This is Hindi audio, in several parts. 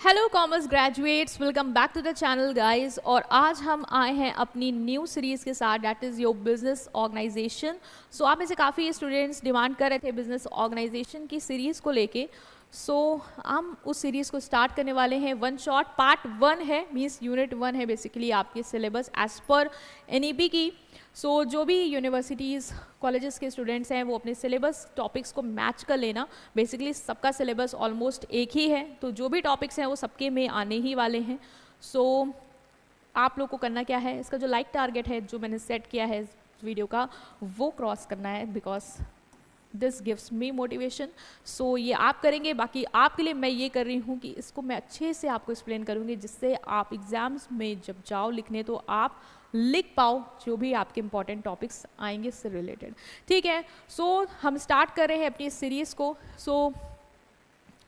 Hello commerce graduates, welcome back to the channel guys. और आज हम आए हैं अपनी न्यू सीरीज़ के साथ, that is your business organisation. So आप में से काफ़ी स्टूडेंट्स डिमांड कर रहे थे बिजनेस ऑर्गेनाइजेशन की सीरीज़ को लेके। सो हम उस सीरीज़ को स्टार्ट करने वाले हैं। वन शॉट पार्ट 1 है, मीन्स यूनिट 1 है बेसिकली आपके सिलेबस एज पर एनईपी की। सो जो भी यूनिवर्सिटीज़ कॉलेजेस के स्टूडेंट्स हैं वो अपने सिलेबस टॉपिक्स को मैच कर लेना। बेसिकली सबका सिलेबस ऑलमोस्ट एक ही है, तो जो भी टॉपिक्स हैं वो सबके में आने ही वाले हैं। सो आप लोग को करना क्या है, इसका जो लाइक टारगेट है जो मैंने सेट किया है इस वीडियो का, वो क्रॉस करना है, because this gives me motivation. So ये आप करेंगे, बाकी आपके लिए मैं ये कर रही हूँ कि इसको मैं अच्छे से आपको एक्सप्लेन करूँगी, जिससे आप एग्ज़ाम्स में जब जाओ लिखने तो आप लिख पाओ जो भी आपके इंपॉर्टेंट टॉपिक्स आएंगे इससे रिलेटेड। ठीक है, सो हम स्टार्ट कर रहे हैं अपनी इस सीरीज़ को। सो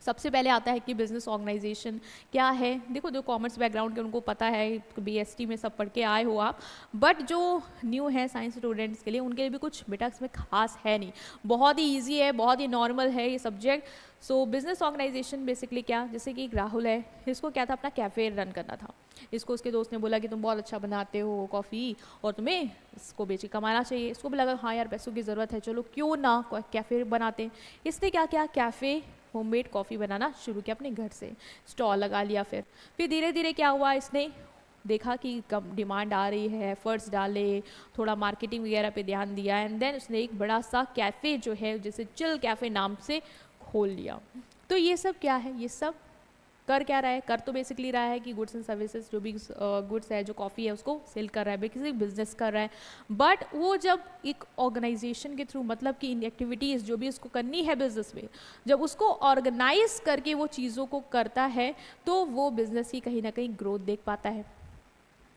सबसे पहले आता है कि बिजनेस ऑर्गेनाइजेशन क्या है। देखो, जो कॉमर्स बैकग्राउंड के उनको पता है, बीएसटी में सब पढ़ के आए हो आप, बट जो न्यू है साइंस स्टूडेंट्स के लिए, उनके लिए भी कुछ बेटा इसमें खास है नहीं, बहुत ही इजी है, बहुत ही नॉर्मल है ये subject. So business organisation basically क्या, जैसे कि एक राहुल है, इसको क्या था, अपना कैफ़े रन करना था। इसको उसके दोस्त ने बोला कि तुम बहुत अच्छा बनाते हो कॉफ़ी और तुम्हें इसको बेच के कमाना चाहिए। इसको भी लगा हाँ यार पैसों की ज़रूरत है, चलो क्यों ना कैफ़े बनाते हैं। इसने क्या किया, कैफ़े होममेड कॉफ़ी बनाना शुरू किया अपने घर से, स्टॉल लगा लिया। फिर धीरे धीरे क्या हुआ, इसने देखा कि कम डिमांड आ रही है, एफर्ट्स डाले, थोड़ा मार्केटिंग वगैरह पे ध्यान दिया, एंड देन उसने एक बड़ा सा कैफ़े जो है जैसे चिल कैफ़े नाम से खोल लिया। तो ये सब क्या है, ये सब कर क्या रहा है, कर तो बेसिकली रहा है कि गुड्स एंड सर्विसेज, जो भी गुड्स है, जो कॉफ़ी है उसको सेल कर रहा है, बेसिकली बिजनेस कर रहा है। बट वो जब एक ऑर्गेनाइजेशन के थ्रू, मतलब कि इन एक्टिविटीज़ जो भी उसको करनी है बिजनेस में, जब उसको ऑर्गेनाइज करके वो चीज़ों को करता है तो वो बिजनेस की कहीं ना कहीं ग्रोथ देख पाता है।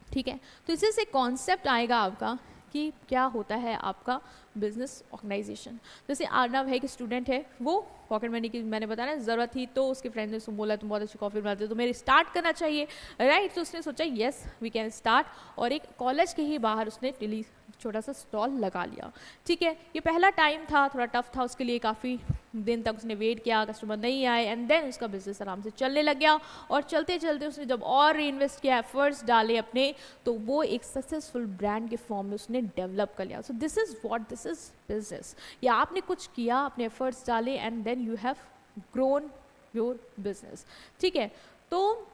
ठीक है, तो इसी से कॉन्सेप्ट आएगा आपका कि क्या होता है आपका बिजनेस ऑर्गेनाइजेशन। जैसे अर्नव है, कि स्टूडेंट है, वो पॉकेट मनी की मैंने बताया ना ज़रूरत थी, तो उसके फ्रेंड ने उसको बोला तुम बहुत अच्छी कॉफ़ी बनाते हो तो मेरे स्टार्ट करना चाहिए, राइट। तो उसने सोचा येस वी कैन स्टार्ट, और एक कॉलेज के ही बाहर उसने छोटा सा स्टॉल लगा लिया। ठीक है, ये पहला टाइम था, थोड़ा टफ था उसके लिए, काफ़ी दिन तक उसने वेट किया, कस्टमर नहीं आए, एंड देन उसका बिजनेस आराम से चलने लग गया। और चलते चलते उसने जब और इन्वेस्ट किया, एफर्ट्स डाले अपने, तो वो एक सक्सेसफुल ब्रांड के फॉर्म में उसने डेवलप कर लिया। So this is what this is business. या आपने कुछ किया, अपने एफर्ट्स डाले, and then you have grown your business. ठीक है, तो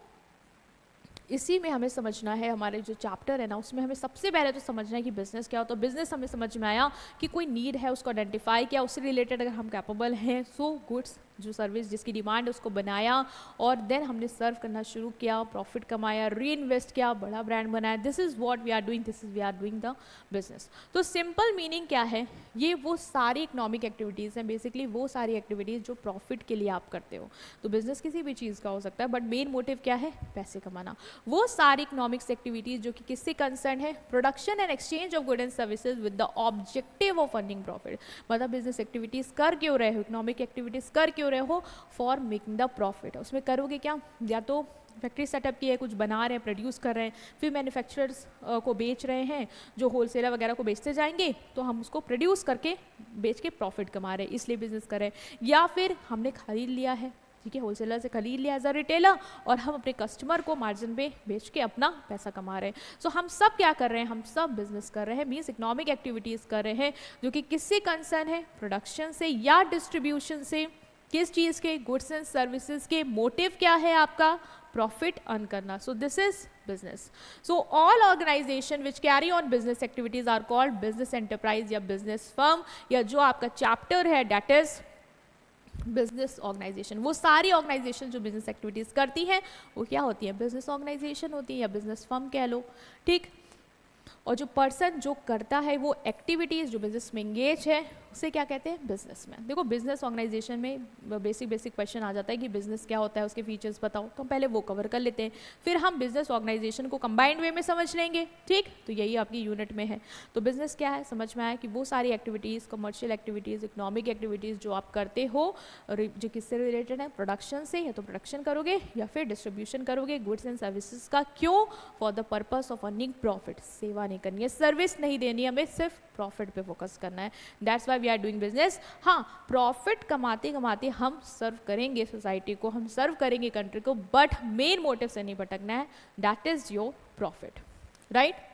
इसी में हमें समझना है, हमारे जो चैप्टर है ना उसमें हमें सबसे पहले तो समझना है कि बिजनेस क्या होता है। बिजनेस हमें समझ में आया कि कोई नीड है, उसको आइडेंटिफाई किया, उससे रिलेटेड अगर हम कैपेबल हैं, सो गुड्स जो सर्विस जिसकी डिमांड है उसको बनाया, और देन हमने सर्व करना शुरू किया, प्रॉफिट कमाया, री इन्वेस्ट किया, बड़ा ब्रांड बनाया। This is what we are doing, this is we are doing the business. तो सिंपल मीनिंग क्या है, ये वो सारी इकोनॉमिक एक्टिविटीज़ हैं, बेसिकली वो सारी एक्टिविटीज़ जो प्रॉफिट के लिए आप करते हो। तो बिजनेस किसी भी चीज़ का हो सकता है, बट मेन मोटिव क्या है, पैसे कमाना। वो सारी इकोनॉमिक्स एक्टिविटीज जो कि किससे कंसर्न है, production and exchange of good and services with the objective of earning profit. मतलब बिजनेस एक्टिविटीज कर क्यों रहे हो, इकोनॉमिक एक्टिविटीज कर क्यों रहे हो, फॉर मेकिंग द प्रॉफिट। उसमें करोगे क्या, या तो फैक्ट्री सेटअप की है, कुछ बना रहे हैं, प्रोड्यूस कर रहे हैं, फिर मैन्युफैक्चरर्स को बेच रहे हैं, जो होलसेलर वगैरह को बेचते जाएंगे, तो हम उसको प्रोड्यूस करके बेच के प्रॉफिट कमा रहे हैं, इसलिए बिजनेस कर रहे हैं। या फिर हमने खरीद लिया है, ठीक है, होलसेलर से खरीद लिया एज अ रिटेलर, और हम अपने कस्टमर को मार्जिन पे बेच के अपना पैसा कमा रहे हैं। सो हम सब क्या कर रहे हैं, हम सब बिजनेस कर रहे हैं, मीन्स इकोनॉमिक एक्टिविटीज़ कर रहे हैं, जो कि किससे कंसर्न है, प्रोडक्शन से या डिस्ट्रीब्यूशन से। किस चीज़ के, गुड्स एंड सर्विसेज के। मोटिव क्या है आपका, प्रॉफिट अर्न करना। So this is business. So all organisation which carry on business activities are called business enterprise या बिजनेस फर्म, या जो आपका चैप्टर है दैट इज बिजनेस ऑर्गेनाइजेशन। वो सारी ऑर्गेनाइजेशन जो बिजनेस एक्टिविटीज़ करती हैं वो क्या होती है, बिजनेस ऑर्गेनाइजेशन होती है, या बिजनेस फर्म कह लो। ठीक, और जो पर्सन जो करता है वो एक्टिविटीज़ जो बिजनेस में एंगेज है उसे क्या कहते हैं, बिजनेसमैन। देखो, बिजनेस ऑर्गेनाइजेशन में बेसिक क्वेश्चन आ जाता है कि बिजनेस क्या होता है, उसके फीचर्स बताओ, तो हम पहले वो कवर कर लेते हैं, फिर हम बिजनेस ऑर्गेनाइजेशन को कंबाइंड वे में समझ लेंगे। ठीक, तो यही आपकी यूनिट में है। तो बिजनेस क्या है, समझ में आया कि वो सारी activities, commercial activities, economic activities जो आप करते हो, जो किससे रिलेटेड है, प्रोडक्शन से, या तो प्रोडक्शन करोगे या फिर डिस्ट्रीब्यूशन करोगे गुड्स एंड सर्विसेज का। क्यों, for the purpose of earning profit, सेवा नहीं नहीं करनी है, सर्विस नहीं देनी है, हमें सिर्फ प्रॉफिट पे फोकस करना है। That's why we are doing business. हाँ, प्रॉफिट कमाते कमाते हम सर्व करेंगे सोसाइटी को, हम सर्व करेंगे कंट्री को, बट मेन मोटिव से नहीं भटकना है, that is your profit, right.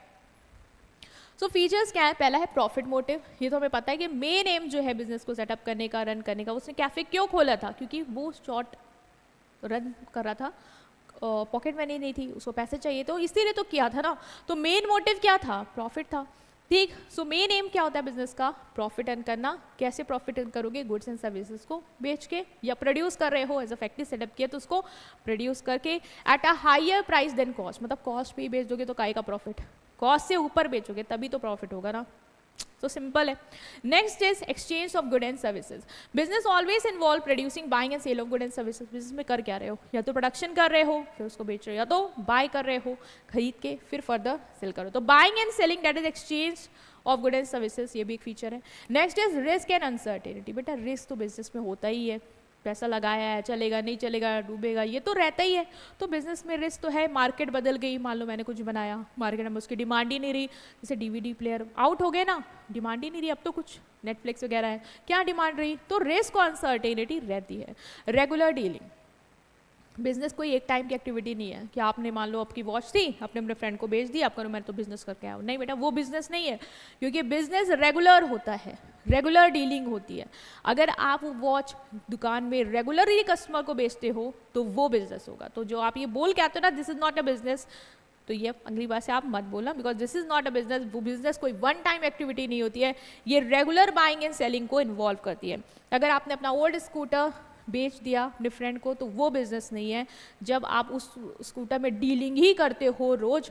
So features क्या है, पहला है प्रॉफिट मोटिव। ये तो हमें पता है कि मेन एम जो है बिजनेस को सेटअप करने का, रन करने का, उसने कैफे क्यों खोला था, क्योंकि वो शॉर्ट रन कर रहा था, पॉकेट मनी नहीं थी, उसको पैसे चाहिए, तो इसीलिए तो किया था ना। तो मेन मोटिव क्या था, प्रॉफिट था, ठीक। सो मेन एम क्या होता है बिजनेस का, प्रॉफिट अर्न करना। कैसे प्रॉफिट अर्न करोगे, गुड्स एंड सर्विसेज को बेच के, या प्रोड्यूस कर रहे हो, एज अ फैक्ट्री सेटअप किया तो उसको प्रोड्यूस करके at a higher price then cost, मतलब कॉस्ट पे ही बेच दोगे तो काय का प्रॉफिट, कॉस्ट से ऊपर बेचोगे तभी तो प्रॉफिट होगा ना। तो सिंपल है। Next is exchange of good and services. Business always involve producing, buying and sale of good and services. बिजनेस में कर क्या रहे हो, या तो प्रोडक्शन कर रहे हो फिर उसको बेच रहे हो, या तो बाय कर रहे हो खरीद के फिर फर्दर सेल करो। तो buying and selling that is exchange of good and services, ये भी एक फीचर है। Next is risk and uncertainty. बेटा रिस्क तो बिजनेस में होता ही है, पैसा लगाया है, चलेगा नहीं चलेगा, डूबेगा, ये तो रहता ही है। तो बिजनेस में रिस्क तो है। मार्केट बदल गई, मान लो मैंने कुछ बनाया, मार्केट में उसकी डिमांड ही नहीं रही, जैसे डीवीडी प्लेयर आउट हो गए ना, डिमांड ही नहीं रही, अब तो कुछ नेटफ्लिक्स वगैरह है, क्या डिमांड रही, तो रिस्क और अनसर्टेनिटी रहती है। रेगुलर डीलिंग, बिजनेस कोई एक टाइम की एक्टिविटी नहीं है कि आपने मान लो आपकी वॉच थी, आपने अपने फ्रेंड को बेच दी, आप करो मैं तो बिजनेस करके आया हूँ, नहीं बेटा वो बिजनेस नहीं है, क्योंकि बिजनेस रेगुलर होता है, रेगुलर डीलिंग होती है। अगर आप वॉच दुकान में रेगुलरली कस्टमर को बेचते हो तो वो बिजनेस होगा। तो जो आप ये बोल के आते हो ना this is not a business, तो ये अगली बार से आप मत बोलना, because this is not a business. वो बिजनेस कोई वन टाइम एक्टिविटी नहीं होती है, ये रेगुलर बाइंग एंड सेलिंग को इन्वॉल्व करती है। अगर आपने अपना ओल्ड स्कूटर बेच दिया अपने फ्रेंड को तो वो बिजनेस नहीं है। जब आप उस स्कूटर में डीलिंग ही करते हो, रोज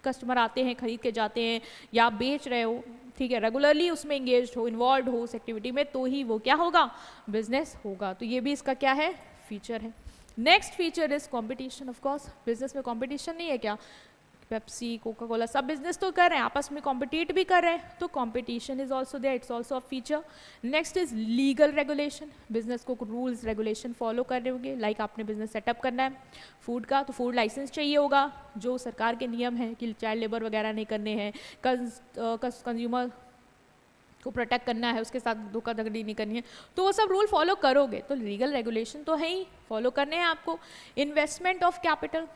कस्टमर आते हैं खरीद के जाते हैं, या आप बेच रहे हो, ठीक है, रेगुलरली उसमें इंगेज हो, इन्वॉल्व हो उस एक्टिविटी में, तो ही वो क्या होगा, बिजनेस होगा। तो ये भी इसका क्या है, फीचर है। Next feature is competition. Of course business में कॉम्पिटिशन नहीं है क्या, पेप्सी, कोका कोला सब बिजनेस तो कर रहे हैं, आपस में कॉम्पिटिट भी कर रहे हैं, तो competition is also there, it's also a feature. Next is legal regulation. Business को रूल्स रेगुलेशन फॉलो करने होंगे, लाइक आपने बिजनेस सेटअप करना है फूड का, तो फूड लाइसेंस चाहिए होगा, जो सरकार के नियम है कि चाइल्ड लेबर वगैरह नहीं करने हैं, कंज्यूमर को प्रोटेक्ट करना है, उसके साथ धोखाधड़ी नहीं करनी है, तो वो सब रूल फॉलो करोगे, तो लीगल रेगुलेशन तो है ही, फॉलो करने हैं आपको। इन्वेस्टमेंट ऑफ कैपिटल,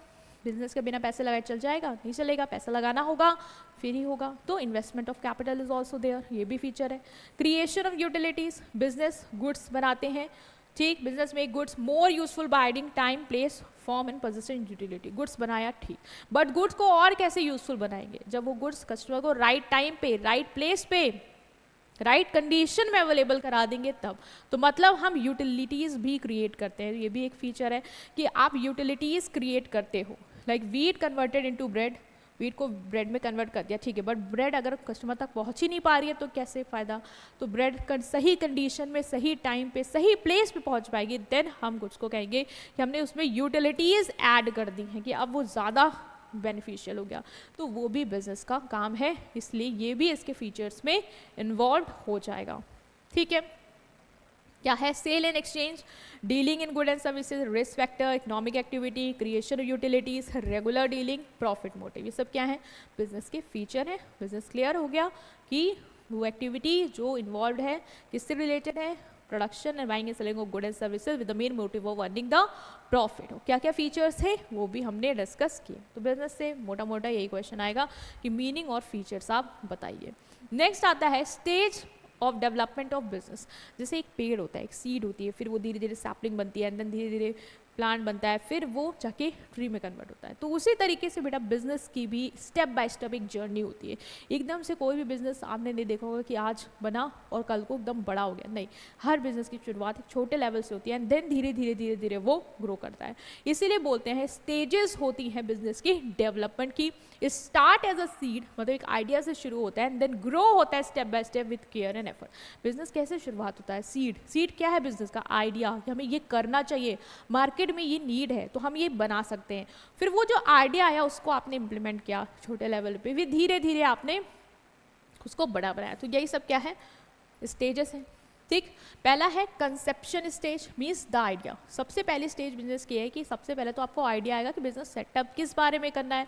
बिजनेस के बिना पैसे लगाए चल जाएगा, नहीं चलेगा, पैसा लगाना होगा फिर ही होगा, तो investment of capital is also there, ये भी फीचर है। Creation of utilities, business goods बनाते हैं, ठीक, बिजनेस में goods more useful by adding time, place, form and position utility. Goods बनाया ठीक, बट गुड्स को और कैसे यूजफुल बनाएंगे, जब वो गुड्स कस्टमर को राइट टाइम पे, राइट प्लेस पे, राइट कंडीशन में अवेलेबल करा देंगे तब। तो मतलब हम यूटिलिटीज़ भी क्रिएट करते हैं, ये भी एक फीचर है कि आप यूटिलिटीज़ क्रिएट करते हो, like wheat converted into breadth, wheat को ब्रेड में कन्वर्ट कर दिया, ठीक है, बट ब्रेड अगर कस्टमर तक पहुंच ही नहीं पा रही है तो कैसे फ़ायदा। तो ब्रेड सही कंडीशन में, सही टाइम पे, सही प्लेस पे पहुंच पाएगी, देन हम कुछ को कहेंगे कि हमने उसमें यूटिलिटीज़ ऐड कर दी हैं, कि अब वो ज़्यादा बेनिफिशियल हो गया, तो वो भी बिजनेस का काम है, इसलिए ये भी इसके फीचर्स में इन्वॉल्व हो जाएगा, ठीक है। क्या है, sale and exchange, dealing in good and services, risk factor, economic activity, creation of utilities, regular dealing, profit motive, ये सब क्या है, बिजनेस के फीचर है। बिजनेस क्लियर हो गया कि वो एक्टिविटी जो इन्वॉल्व है किससे रिलेटेड है, production and buying and selling of good and services with the main motive of earning the profit. क्या क्या फीचर्स है वो भी हमने डिस्कस किए। तो बिजनेस से मोटा मोटा यही क्वेश्चन आएगा कि मीनिंग और फीचर्स आप बताइए। नेक्स्ट आता है stage of development of business. जैसे एक पेड़ होता है, एक सीड होती है, फिर वो धीरे धीरे सैपलिंग बनती है, एंड देन धीरे धीरे प्लांट बनता है, फिर वो जाके ट्री में कन्वर्ट होता है। तो उसी तरीके से बेटा बिजनेस की भी स्टेप बाय स्टेप एक जर्नी होती है। एकदम से कोई भी बिजनेस आपने नहीं देखा होगा कि आज बना और कल को एकदम बड़ा हो गया, नहीं, हर बिजनेस की शुरुआत एक छोटे लेवल से होती है, एंड देन धीरे धीरे धीरे धीरे वो ग्रो करता है। इसीलिए बोलते हैं स्टेजेस होती हैं बिजनेस की डेवलपमेंट की। स्टार्ट एज अ सीड, मतलब एक आइडिया से शुरू होता है, एंड देन ग्रो होता है step by step with care and effort. Business कैसे शुरुआत होता है, सीड। सीड क्या है बिजनेस का, आइडिया कि हमें ये करना चाहिए, मार्केट में ये नीड है तो हम ये बना सकते हैं। फिर वो जो आइडिया आया उसको आपने इम्प्लीमेंट किया छोटे लेवल पे, फिर धीरे धीरे आपने उसको बड़ा बनाया। तो यही सब क्या है, स्टेजेस हैं, ठीक। पहला है conception stage, means the idea. सबसे पहली स्टेज बिजनेस की है कि सबसे पहले तो आपको आइडिया आएगा कि बिजनेस सेटअप किस बारे में करना है।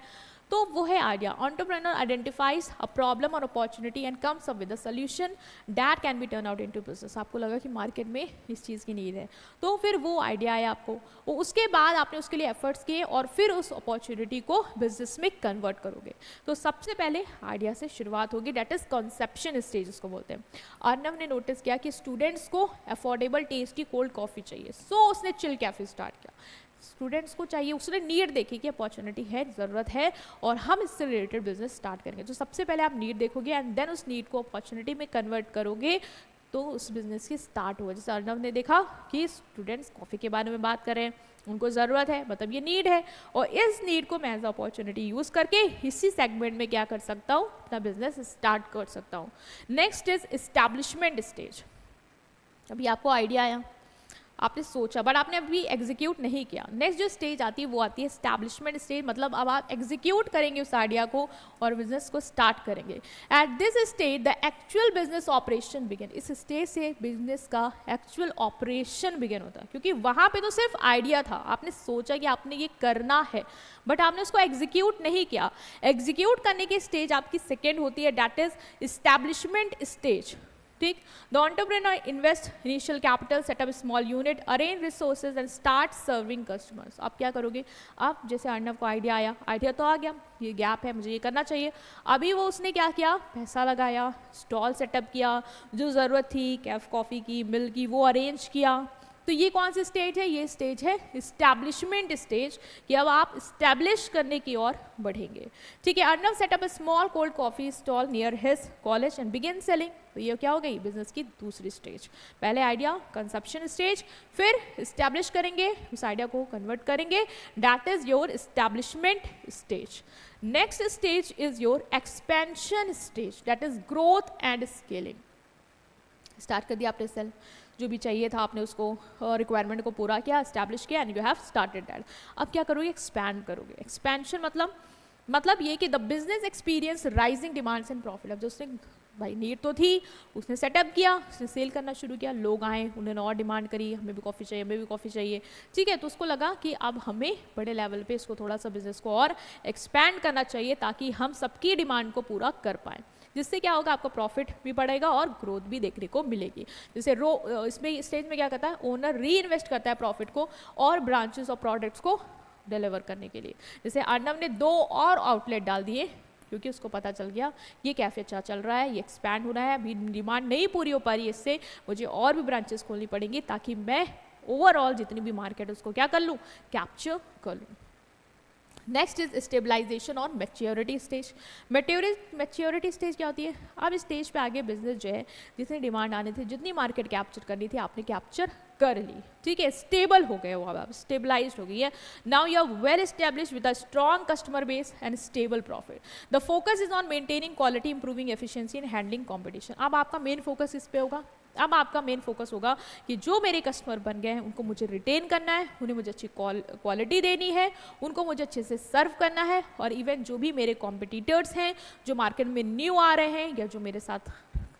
तो वो है idea. Entrepreneur identifies a problem और opportunity and comes up with a solution that can be turn out into business. आपको लगा कि मार्केट में इस चीज़ की नीड है, तो फिर वो आइडिया आया आपको, उसके बाद आपने उसके लिए एफर्ट्स किए और फिर उस अपॉर्चुनिटी को बिजनेस में कन्वर्ट करोगे। तो सबसे पहले आइडिया से शुरुआत होगी, दैट इज कंसेप्शन स्टेज इसको बोलते हैं। अर्नव ने नोटिस किया कि स्टूडेंट्स को अफोर्डेबल टेस्टी कोल्ड कॉफ़ी चाहिए, सो उसने चिल कैफे स्टार्ट किया। स्टूडेंट्स को चाहिए, उसने नीड देखी कि अपॉर्चुनिटी है, ज़रूरत है और हम इससे रिलेटेड बिजनेस स्टार्ट करेंगे। तो सबसे पहले आप नीड देखोगे एंड देन उस नीड को अपॉर्चुनिटी में कन्वर्ट करोगे, तो उस बिज़नेस की स्टार्ट होगा। जैसे अर्नव ने देखा कि स्टूडेंट्स कॉफ़ी के बारे में बात कर रहे हैं, उनको ज़रूरत है, मतलब ये नीड है, और इस नीड को मैं एज अपॉर्चुनिटी यूज़ करके इसी सेगमेंट में क्या कर सकता हूँ, अपना बिजनेस स्टार्ट कर सकता हूँ। Next is establishment stage. अभी आपको आइडिया आया, आपने सोचा बट आपने अभी एग्जीक्यूट नहीं किया। नेक्स्ट जो स्टेज आती है वो आती है एस्टैब्लिशमेंट स्टेज, मतलब अब आप एग्जीक्यूट करेंगे उस आइडिया को और बिजनेस को स्टार्ट करेंगे। At this stage the actual business operation begin. इस स्टेज से बिजनेस का एक्चुअल ऑपरेशन बिगिन होता है, क्योंकि वहाँ पे तो सिर्फ आइडिया था, आपने सोचा कि आपने ये करना है बट आपने उसको एग्जीक्यूट नहीं किया। एग्जीक्यूट करने की स्टेज आपकी सेकेंड होती है, दैट इज एस्टैब्लिशमेंट स्टेज। ठीक, the entrepreneur invest initial capital, setup small unit, arrange resources and start serving customers. आप क्या करोगे, आप जैसे अर्नव को आइडिया आया, आइडिया तो आ गया, ये गैप है, मुझे ये करना चाहिए। अभी वो उसने क्या किया, पैसा लगाया, स्टॉल सेटअप किया, जो ज़रूरत थी कैफ कॉफ़ी की, मिल की, वो अरेंज किया। तो ये कौन सी स्टेज है, ये स्टेज है इस्टेब्लिशमेंट स्टेज, कि अब आप इस्टेब्लिश करने की ओर बढ़ेंगे। ठीक है, Arnav setup small cold coffee stall near his college and begin selling. तो ये क्या हो गई, बिजनेस की दूसरी स्टेज। पहले आइडिया कंसेप्शन स्टेज, फिर इस्टेब्लिश करेंगे, उस आइडिया को कन्वर्ट करेंगे, that is your establishment stage. Next stage is your expansion stage, that is growth and scaling. Start कर दिया आपने सेल, जो भी चाहिए था आपने उसको रिक्वायरमेंट को पूरा किया, एस्टैब्लिश किया and you have started that. अब क्या करोगे, एक्सपैंड करोगे। एक्सपेंशन मतलब ये कि the business experience rising demands and profit. अब जो उसने भाई नीड तो थी, उसने सेटअप किया, उसने सेल करना शुरू किया, लोग आए, उन्होंने और डिमांड करी, हमें भी कॉफ़ी चाहिए, हमें भी कॉफ़ी चाहिए। ठीक है, तो उसको लगा कि अब हमें बड़े लेवल पे इसको थोड़ा सा बिजनेस को और एक्सपैंड करना चाहिए ताकि हम सबकी डिमांड को पूरा कर पाएँ, जिससे क्या होगा, आपका प्रॉफिट भी बढ़ेगा और ग्रोथ भी देखने को मिलेगी। जैसे इसमें स्टेज में क्या करता है, ओनर री इन्वेस्ट करता है प्रॉफिट को और ब्रांचेस और प्रोडक्ट्स को डिलीवर करने के लिए। जैसे अर्नव ने 2 और आउटलेट डाल दिए, क्योंकि उसको पता चल गया ये कैफे अच्छा चल रहा है, ये एक्सपैंड हो रहा है, अभी डिमांड नहीं पूरी हो पा रही है, इससे मुझे और भी ब्रांचेस खोलनी पड़ेंगी ताकि मैं ओवरऑल जितनी भी मार्केट है उसको क्या कर लूँ, कैप्चर कर लूँ। नेक्स्ट इज स्टेबलाइजेशन और मैच्योरिटी स्टेज। मैच्योरिटी स्टेज क्या होती है, अब इस स्टेज पे आगे बिजनेस जो है, जितनी डिमांड आनी थी, जितनी मार्केट कैप्चर करनी थी, आपने कैप्चर कर ली। ठीक है, स्टेबल हो गए हो, अब स्टेबलाइज्ड हो गई है। Now you are well established with a strong customer base and stable profit. The focus is on maintaining quality, improving efficiency and handling competition. अब आपका मेन फोकस इस पे होगा, अब आपका मेन फोकस होगा कि जो मेरे कस्टमर बन गए हैं उनको मुझे रिटेन करना है, उन्हें मुझे अच्छी क्वालिटी देनी है, उनको मुझे अच्छे से सर्व करना है, और इवन जो भी मेरे कॉम्पिटिटर्स हैं जो मार्केट में न्यू आ रहे हैं या जो मेरे साथ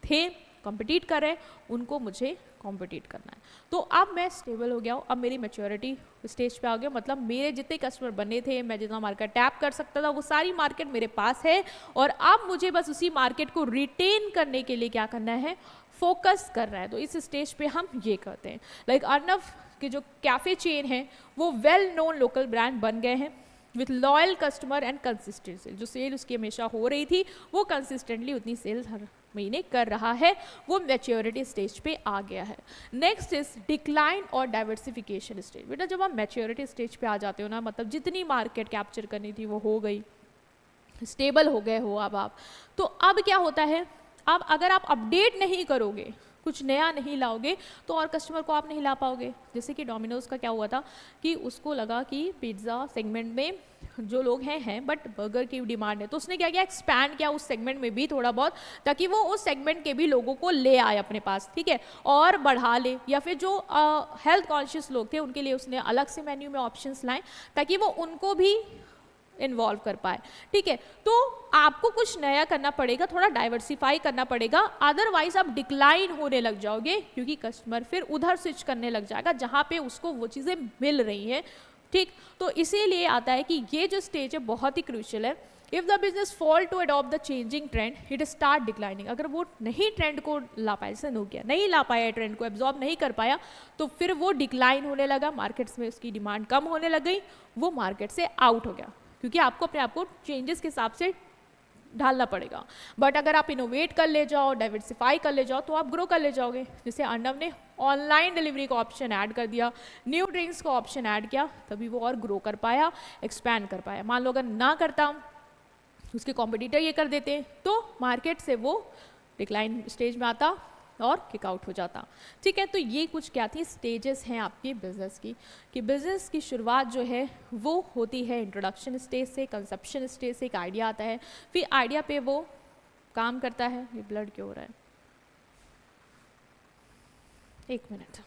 थे कॉम्पिटिट कर रहे हैं, उनको मुझे कॉम्पिटिट करना है। तो अब मैं स्टेबल हो गया हूँ, अब मेरी मैच्योरिटी स्टेज पे आ गया, मतलब मेरे जितने कस्टमर बने थे, मैं जितना मार्केट टैप कर सकता था, वो सारी मार्केट मेरे पास है, और अब मुझे बस उसी मार्केट को रिटेन करने के लिए क्या करना है, फोकस कर रहा है। तो इस स्टेज पे हम ये करते हैं। लाइक अर्नव के जो कैफ़े चेन है वो वेल नोन लोकल ब्रांड बन गए हैं with loyal customer and consistency. जो सेल उसकी हमेशा हो रही थी वो कंसिस्टेंटली उतनी सेल्स हर महीने कर रहा है, वो मैच्योरिटी स्टेज पे आ गया है। नेक्स्ट इज डिक्लाइन और डाइवर्सिफिकेशन स्टेज। बेटा जब आप मैच्योरिटी स्टेज पे आ जाते हो ना, मतलब जितनी मार्केट कैप्चर करनी थी वो हो गई, स्टेबल हो गए हो अब आप, तो अब क्या होता है, अब अगर आप अपडेट नहीं करोगे, कुछ नया नहीं लाओगे, तो और कस्टमर को आप नहीं ला पाओगे। जैसे कि डोमिनोज का क्या हुआ था कि उसको लगा कि पिज़्ज़ा सेगमेंट में जो लोग हैं बट बर्गर की डिमांड है, तो उसने क्या किया, एक्सपैंड किया उस सेगमेंट में भी थोड़ा बहुत, ताकि वो उस सेगमेंट के भी लोगों को ले आए अपने पास, ठीक है, और बढ़ा ले। या फिर जो हेल्थ कॉन्शियस लोग थे उनके लिए उसने अलग से मेन्यू में ऑप्शंस लाए ताकि वो उनको भी इन्वॉल्व कर पाए। ठीक है, तो आपको कुछ नया करना पड़ेगा, थोड़ा डाइवर्सिफाई करना पड़ेगा, अदरवाइज आप डिक्लाइन होने लग जाओगे, क्योंकि कस्टमर फिर उधर स्विच करने लग जाएगा जहाँ पे उसको वो चीज़ें मिल रही हैं। ठीक, तो इसीलिए आता है कि ये जो स्टेज है बहुत ही क्रूशियल है। If the business fall to adopt the changing trend it start declining, अगर वो नहीं ट्रेंड को ला पाया, जैसे नोकिया नहीं ला पाया, ट्रेंड को एब्जॉर्ब नहीं कर पाया, तो फिर वो डिक्लाइन होने लगा, मार्केट्स में उसकी डिमांड कम होने लग गई, वो मार्केट से आउट हो गया, क्योंकि आपको अपने आप को चेंजेस के हिसाब से ढालना पड़ेगा। बट अगर आप इनोवेट कर ले जाओ, डाइवर्सिफाई कर ले जाओ, तो आप ग्रो कर ले जाओगे। जैसे अर्नव ने ऑनलाइन डिलीवरी का ऑप्शन ऐड कर दिया, न्यू ड्रिंक्स का ऑप्शन ऐड किया, तभी वो और ग्रो कर पाया, एक्सपैंड कर पाया। मान लो अगर ना करता, उसके कॉम्पिटिटर ये कर देते, तो मार्केट से वो डिक्लाइन स्टेज में आता और किक आउट हो जाता। ठीक है, तो ये कुछ क्या थी स्टेजेस हैं आपके बिजनेस की, कि बिजनेस की शुरुआत जो है वो होती है इंट्रोडक्शन स्टेज से, कंसेप्शन स्टेज से, एक आइडिया आता है, फिर आइडिया पे वो काम करता है। ये ब्लड क्यों हो रहा है, एक मिनट।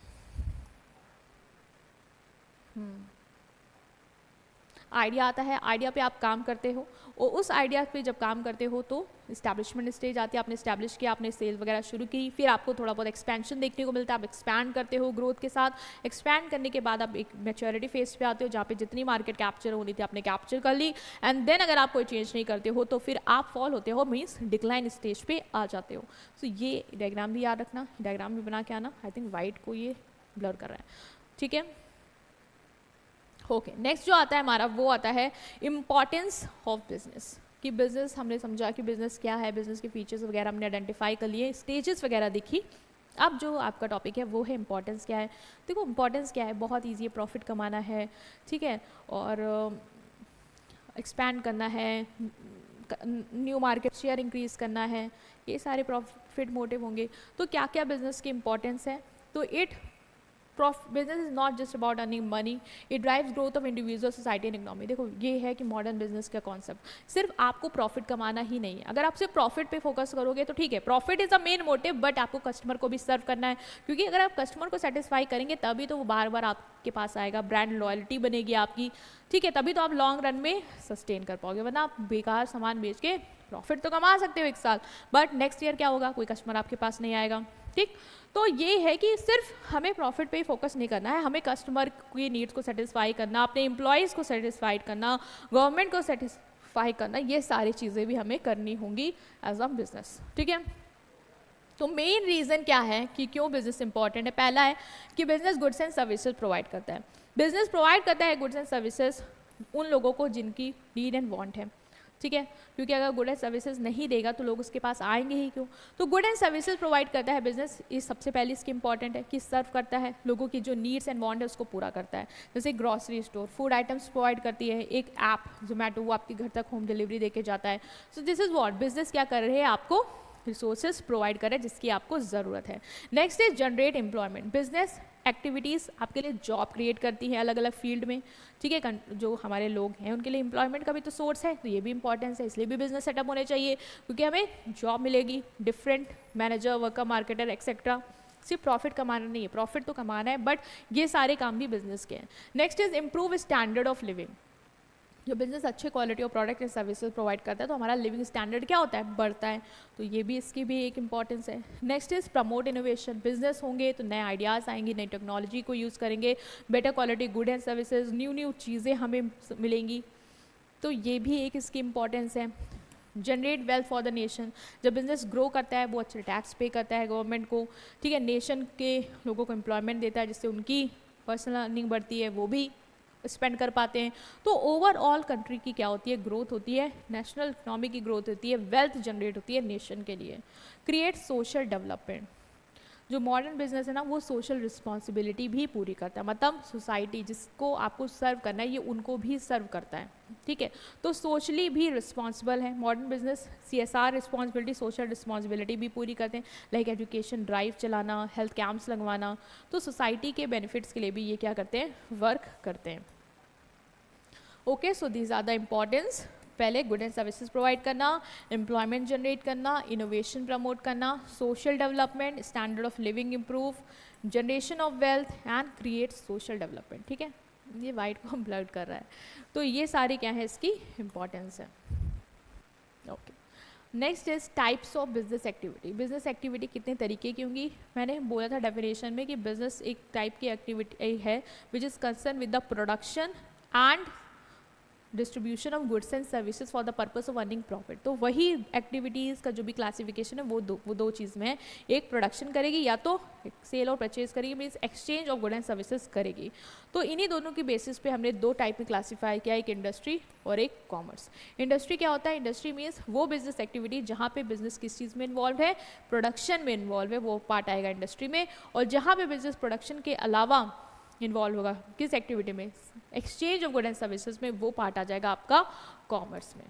आइडिया आता है, आइडिया पे आप काम करते हो, और उस आइडिया पे जब काम करते हो तो इस्टेब्लिशमेंट स्टेज आती है, आपने इस्टेब्लिश किया, आपने सेल वगैरह शुरू की, फिर आपको थोड़ा बहुत एक्सपेंशन देखने को मिलता है, आप एक्सपैंड करते हो ग्रोथ के साथ। एक्सपैंड करने के बाद आप एक मैच्योरिटी फेज पे आते हो, जहाँ पे जितनी मार्केट कैप्चर होनी थी आपने कैप्चर कर ली, एंड देन अगर आप कोई चेंज नहीं करते हो तो फिर आप फॉल होते हो, मीन्स डिक्लाइन स्टेज पे आ जाते हो। सो ये डायग्राम भी याद रखना, डायग्राम भी बना के आना। आई थिंक वाइट को ये ब्लर कर रहा है, ठीक है। ओके, नेक्स्ट जो आता है हमारा वो आता है इम्पॉर्टेंस ऑफ बिजनेस, कि बिजनेस हमने समझा कि बिजनेस क्या है, बिजनेस के फीचर्स वगैरह हमने आइडेंटिफाई कर लिए, स्टेजेस वगैरह देखी। अब जो आपका टॉपिक है वो है इम्पॉर्टेंस क्या है। देखो इम्पॉर्टेंस क्या है, बहुत ईजी है, प्रॉफिट कमाना है, ठीक है, और एक्सपैंड करना है, न्यू मार्केट शेयर इंक्रीज करना है, ये सारे प्रॉफिट मोटिव होंगे। तो क्या क्या बिजनेस की इंपॉर्टेंस है, तो business is not just about earning money, it drives growth of individual, society and economy. देखो ये है कि मॉडर्न बिजनेस का कॉन्सेप्ट सिर्फ आपको प्रॉफिट कमाना ही नहीं है। अगर आप सिर्फ प्रॉफिट पे फोकस करोगे तो ठीक है, profit is a main motive, but आपको कस्टमर को भी सर्व करना है, क्योंकि अगर आप कस्टमर को सेटिस्फाई करेंगे तभी तो वो बार बार आपके पास आएगा, ब्रांड लॉयल्टी बनेगी आपकी, ठीक है, तभी तो आप लॉन्ग रन में सस्टेन कर पाओगे। वरना आप बेकार सामान बेच के प्रॉफिट तो कमा सकते हो एक साल, बट नेक्स्ट ईयर क्या होगा, कोई कस्टमर आपके पास नहीं आएगा। ठीक, तो ये है कि सिर्फ हमें प्रॉफिट पे ही फोकस नहीं करना है, हमें कस्टमर की नीड्स को सेटिस्फाई करना, अपने एम्प्लॉयज़ को सेटिस्फाइड करना, गवर्नमेंट को सेटिस्फाई करना, ये सारी चीज़ें भी हमें करनी होंगी एज अ बिजनेस। ठीक है, तो मेन रीज़न क्या है कि क्यों बिजनेस इंपॉर्टेंट है। पहला है कि business goods and services provide करता है। बिजनेस प्रोवाइड करता है गुड्स एंड सर्विसेज उन लोगों को जिनकी नीड एंड वांट है, ठीक है, क्योंकि अगर गुड एंड सर्विसेज नहीं देगा तो लोग उसके पास आएंगे ही क्यों। तो गुड एंड सर्विसेज प्रोवाइड करता है बिजनेस, ये सबसे पहले इसकी इंपॉर्टेंट है कि सर्व करता है लोगों की जो नीड्स एंड वांट है उसको पूरा करता है। जैसे grocery store food items provide करती है, एक ऐप जोमेटो वो आपके घर तक होम डिलीवरी देके जाता है। सो दिस इज व्हाट बिजनेस क्या कर रहे हैं, आपको रिसोर्सेज प्रोवाइड कर रहे हैं जिसकी आपको ज़रूरत है। Next is generate employment, business activities आपके लिए जॉब क्रिएट करती हैं अलग अलग फील्ड में, ठीक है, जो हमारे लोग हैं उनके लिए एम्प्लॉयमेंट का भी तो सोर्स है, तो ये भी इंपॉर्टेंस है, इसलिए भी बिजनेस सेटअप होने चाहिए, क्योंकि हमें जॉब मिलेगी, different manager, worker, marketer etcetera. सिर्फ प्रॉफिट कमाना नहीं है, प्रॉफिट तो कमाना है, बट ये सारे काम भी बिजनेस के हैं। Next is improve standard of living, जो बिजनेस अच्छे quality of product and services provide करता है तो हमारा लिविंग स्टैंडर्ड क्या होता है, बढ़ता है, तो ये भी इसकी भी एक इंपॉर्टेंस है। Next is promote innovation, business होंगे तो नए आइडियाज़ आएंगे, नई टेक्नोलॉजी को यूज़ करेंगे, better quality good and services, new चीज़ें हमें मिलेंगी, तो ये भी एक इसकी इंपॉर्टेंस है। Generate wealth for the nation, जब बिजनेस ग्रो करता है वो अच्छे टैक्स पे करता है गवर्नमेंट को, ठीक है, नेशन के लोगों को एम्प्लॉयमेंट देता है जिससे उनकी पर्सनल अर्निंग बढ़ती है, वो भी स्पेंड कर पाते हैं। तो ओवरऑल कंट्री की क्या होती है, ग्रोथ होती है, नेशनल इकोनॉमी की ग्रोथ होती है, वेल्थ जनरेट होती है नेशन के लिए। क्रिएट सोशल डेवलपमेंट, जो मॉडर्न बिजनेस है ना वो सोशल रिस्पॉन्सिबिलिटी भी पूरी करता है, मतलब सोसाइटी जिसको आपको सर्व करना है ये उनको भी सर्व करता है, ठीक है, तो सोशली भी रिस्पॉन्सिबल है modern business. CSR responsibility, social responsibility भी पूरी करते हैं, लाइक एजुकेशन ड्राइव चलाना, हेल्थ कैंप्स लगवाना, तो सोसाइटी के बेनिफिट्स के लिए भी ये क्या करते हैं, वर्क करते हैं। Okay, so these are the importance, पहले गुड एंड सर्विसेज प्रोवाइड करना, एम्प्लॉयमेंट जनरेट करना, इनोवेशन प्रमोट करना, social development, standard of living improve, generation of wealth and create social development, ठीक है, ये वाइट को ब्लड कर रहा है, तो ये सारे क्या है इसकी इम्पॉर्टेंस है। Okay, next is types of business activity, business activity कितने तरीके की होंगी, मैंने बोला था डेफिनेशन में कि बिजनेस एक टाइप की एक्टिविटी है which is concern with the production and distribution of goods and services for the purpose of earning profit. तो वही एक्टिविटीज़ का जो भी क्लासिफिकेशन है वो दो चीज़ में है, एक प्रोडक्शन करेगी या तो सेल और परचेज करेगी, means exchange of good and services करेगी। तो इन्हीं दोनों की बेसिस पे हमने दो टाइप में क्लासीफाई किया, एक इंडस्ट्री और एक कॉमर्स। इंडस्ट्री क्या होता है? इंडस्ट्री मीन्स वो बिजनेस एक्टिविटी जहाँ पे बिजनेस किस चीज़ में इन्वॉल्व है, प्रोडक्शन में इन्वॉल्व है, वो पार्ट आएगा इंडस्ट्री में। और जहाँ पे बिजनेस प्रोडक्शन के अलावा इन्वॉल्व होगा किस एक्टिविटी में, exchange of good and services में, वो पार्ट आ जाएगा आपका कॉमर्स में।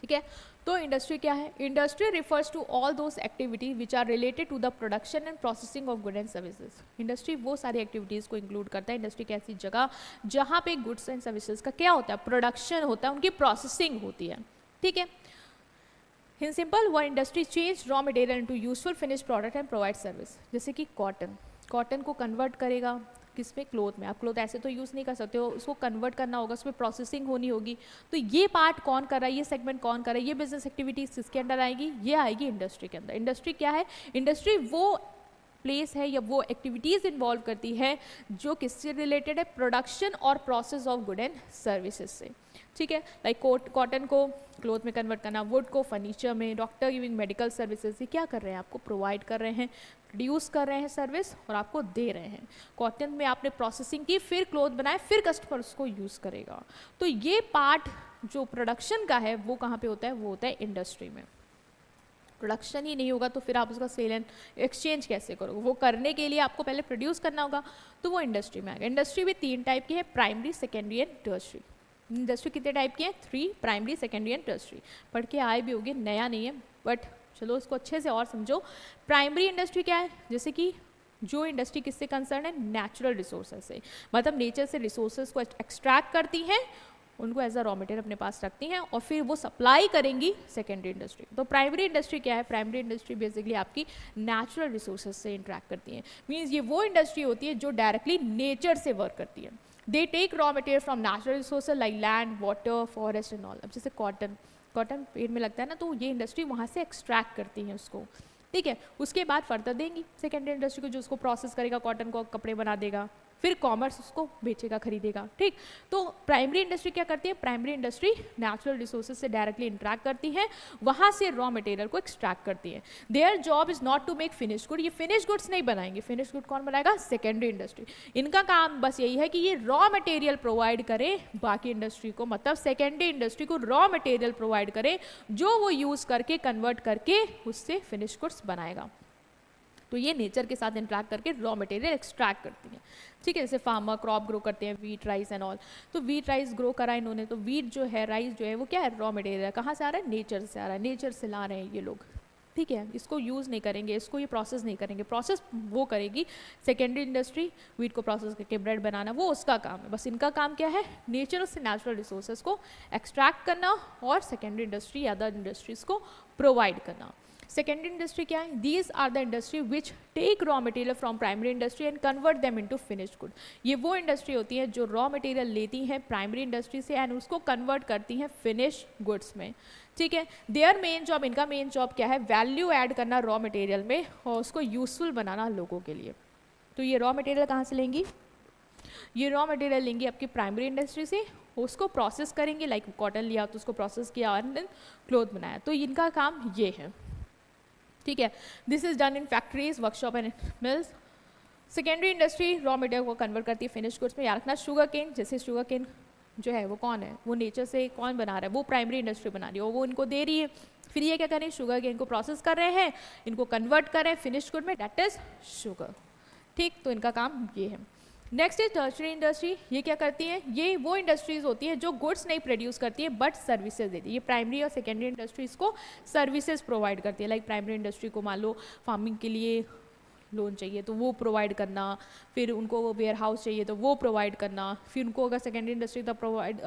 ठीक है, तो इंडस्ट्री क्या है? Industry refers to all those activity which are related to the production and processing of good and services. Industry वो सारी एक्टिविटीज़ को इंक्लूड करता है। इंडस्ट्री कैसी जगह जहाँ पे गुड्स एंड सर्विसेज का क्या होता है, प्रोडक्शन होता है, उनकी प्रोसेसिंग होती है। ठीक है, इन सिंपल वो industry change raw material into useful finish product and provide service. जैसे कि कॉटन को कन्वर्ट करेगा किस में, क्लोथ में। आप क्लोथ ऐसे तो यूज़ नहीं कर सकते हो, उसको कन्वर्ट करना होगा, उसमें प्रोसेसिंग होनी होगी। तो ये पार्ट कौन कर रहा है, ये सेगमेंट कौन कर रहा है, ये बिजनेस एक्टिविटीज किसके अंडर आएगी, ये आएगी इंडस्ट्री के अंदर। इंडस्ट्री क्या है? इंडस्ट्री वो प्लेस है या वो एक्टिविटीज़ इन्वॉल्व करती है जो किससे रिलेटेड है, प्रोडक्शन और process of good and services से। ठीक है, लाइक कॉटन को क्लोथ में कन्वर्ट करना, वुड को फर्नीचर में, डॉक्टर गिविंग मेडिकल सर्विसेज, ये क्या कर रहे हैं, आपको प्रोवाइड कर रहे हैं, प्रोड्यूस कर रहे हैं सर्विस और आपको दे रहे हैं। कॉटन में आपने प्रोसेसिंग की, फिर क्लोथ बनाए, फिर कस्टमर उसको यूज़ करेगा। तो ये पार्ट जो प्रोडक्शन का है वो कहाँ पे होता है, वो होता है इंडस्ट्री में। प्रोडक्शन ही नहीं होगा तो फिर आप उसका सेल एंड एक्सचेंज कैसे करोगे, वो करने के लिए आपको पहले प्रोड्यूस करना होगा, तो वो इंडस्ट्री में आएगा। इंडस्ट्री भी तीन टाइप की है, primary, secondary and tertiary. Industry कितने टाइप की है? 3, प्राइमरी, सेकेंडरी एंड टर्शरी। पढ़ के आए भी होगे, नया नहीं है, बट चलो इसको अच्छे से और समझो। प्राइमरी इंडस्ट्री क्या है? जैसे कि जो इंडस्ट्री किससे कंसर्न है, नेचुरल रिसोर्सेज से, मतलब नेचर से रिसोर्सेज को एक्सट्रैक्ट करती हैं, उनको एज अ रॉ मटेरियल अपने पास रखती हैं और फिर वो सप्लाई करेंगी सेकेंडरी इंडस्ट्री। तो प्राइमरी इंडस्ट्री क्या है? प्राइमरी इंडस्ट्री बेसिकली आपकी नेचुरल रिसोर्सेज से इंटरेक्ट करती है। मीन्स ये वो इंडस्ट्री होती है जो डायरेक्टली नेचर से वर्क करती है। They take raw material from natural resources like land, water, forest and all. अब जैसे कॉटन पेड़ में लगता है ना, तो ये इंडस्ट्री वहाँ से एक्सट्रैक्ट करती है उसको। ठीक है, उसके बाद फर्दर देंगी सेकेंडरी इंडस्ट्री को, जो उसको प्रोसेस करेगा, कॉटन को कपड़े बना देगा, फिर कॉमर्स उसको बेचेगा, खरीदेगा। ठीक, तो प्राइमरी इंडस्ट्री क्या करती है? प्राइमरी इंडस्ट्री नेचुरल रिसोर्सेज से डायरेक्टली इंटरेक्ट करती है, वहाँ से रॉ मटेरियल को एक्सट्रैक्ट करती है। Their job is not to make finish good, ये फिनिश गुड्स नहीं बनाएंगे। फिनिश गुड कौन बनाएगा? Secondary industry. इनका काम बस यही है कि ये रॉ मटेरियल प्रोवाइड करे बाकी इंडस्ट्री को, मतलब सेकेंडरी इंडस्ट्री को रॉ मटेरियल प्रोवाइड करे जो वो यूज़ करके कन्वर्ट करके उससे फिनिश गुड्स बनाएगा। तो ये नेचर के साथ इंटरेक्ट करके रॉ मटेरियल एक्सट्रैक्ट करती हैं। ठीक है, जैसे फार्मर क्रॉप ग्रो करते हैं, वीट, राइस एंड ऑल। तो वीट, राइस ग्रो करा इन्होंने, तो वीट जो है, राइस जो है, वो क्या है? रॉ मटेरियल है। कहाँ से आ रहा है? नेचर से आ रहा है, नेचर से ला रहे हैं ये लोग। ठीक है, इसको यूज़ नहीं करेंगे, इसको ये प्रोसेस नहीं करेंगे, प्रोसेस वो करेगी सेकेंडरी इंडस्ट्री। वीट को प्रोसेस करके ब्रेड बनाना वो उसका काम है। बस इनका काम क्या है? नेचर से नेचुरल रिसोर्सेज को एक्सट्रैक्ट करना और सेकेंडरी इंडस्ट्री या अदर इंडस्ट्रीज को प्रोवाइड करना। सेकेंडरी इंडस्ट्री क्या है? These are the industry which take raw material from primary industry and convert them into finished good. ये वो इंडस्ट्री होती है जो रॉ मटेरियल लेती हैं प्राइमरी इंडस्ट्री से एंड उसको कन्वर्ट करती हैं फिनिश गुड्स में। ठीक है, देयर मेन जॉब, इनका मेन जॉब क्या है? वैल्यू ऐड करना रॉ मटेरियल में और उसको यूजफुल बनाना लोगों के लिए। तो ये रॉ मटेरियल कहाँ से लेंगी? ये रॉ मटेरियल लेंगी आपकी प्राइमरी इंडस्ट्री से, उसको प्रोसेस करेंगे, लाइक कॉटन लिया तो उसको प्रोसेस किया और देन क्लोथ बनाया। तो इनका काम ये है। ठीक है, this is done in factories, workshop and mills. Secondary industry raw material को कन्वर्ट करती है फिनिश गुड्स में। याद रखना, शुगर केन, जैसे शुगर केन जो है वो कौन है? वो नेचर से कौन बना रहा है? वो प्राइमरी इंडस्ट्री बना रही है और वो इनको दे रही है। फिर ये क्या करें? शुगर केन को प्रोसेस कर रहे हैं, इनको कन्वर्ट करें फिनिश गुड में, दैट इज शुगर। ठीक, तो इनका काम ये है। Next is tertiary industry. ये क्या करती है? ये वो इंडस्ट्रीज होती है जो गुड्स नहीं प्रोड्यूस करती है बट सर्विसेज देती है। ये प्राइमरी और सेकेंडरी इंडस्ट्रीज को सर्विसेज प्रोवाइड करती है। लाइक प्राइमरी इंडस्ट्री को मान लो फार्मिंग के लिए लोन चाहिए तो वो प्रोवाइड करना, फिर उनको वेयर हाउस चाहिए तो वो प्रोवाइड करना, फिर उनको अगर सेकेंडरी इंडस्ट्री तक प्रोवाइड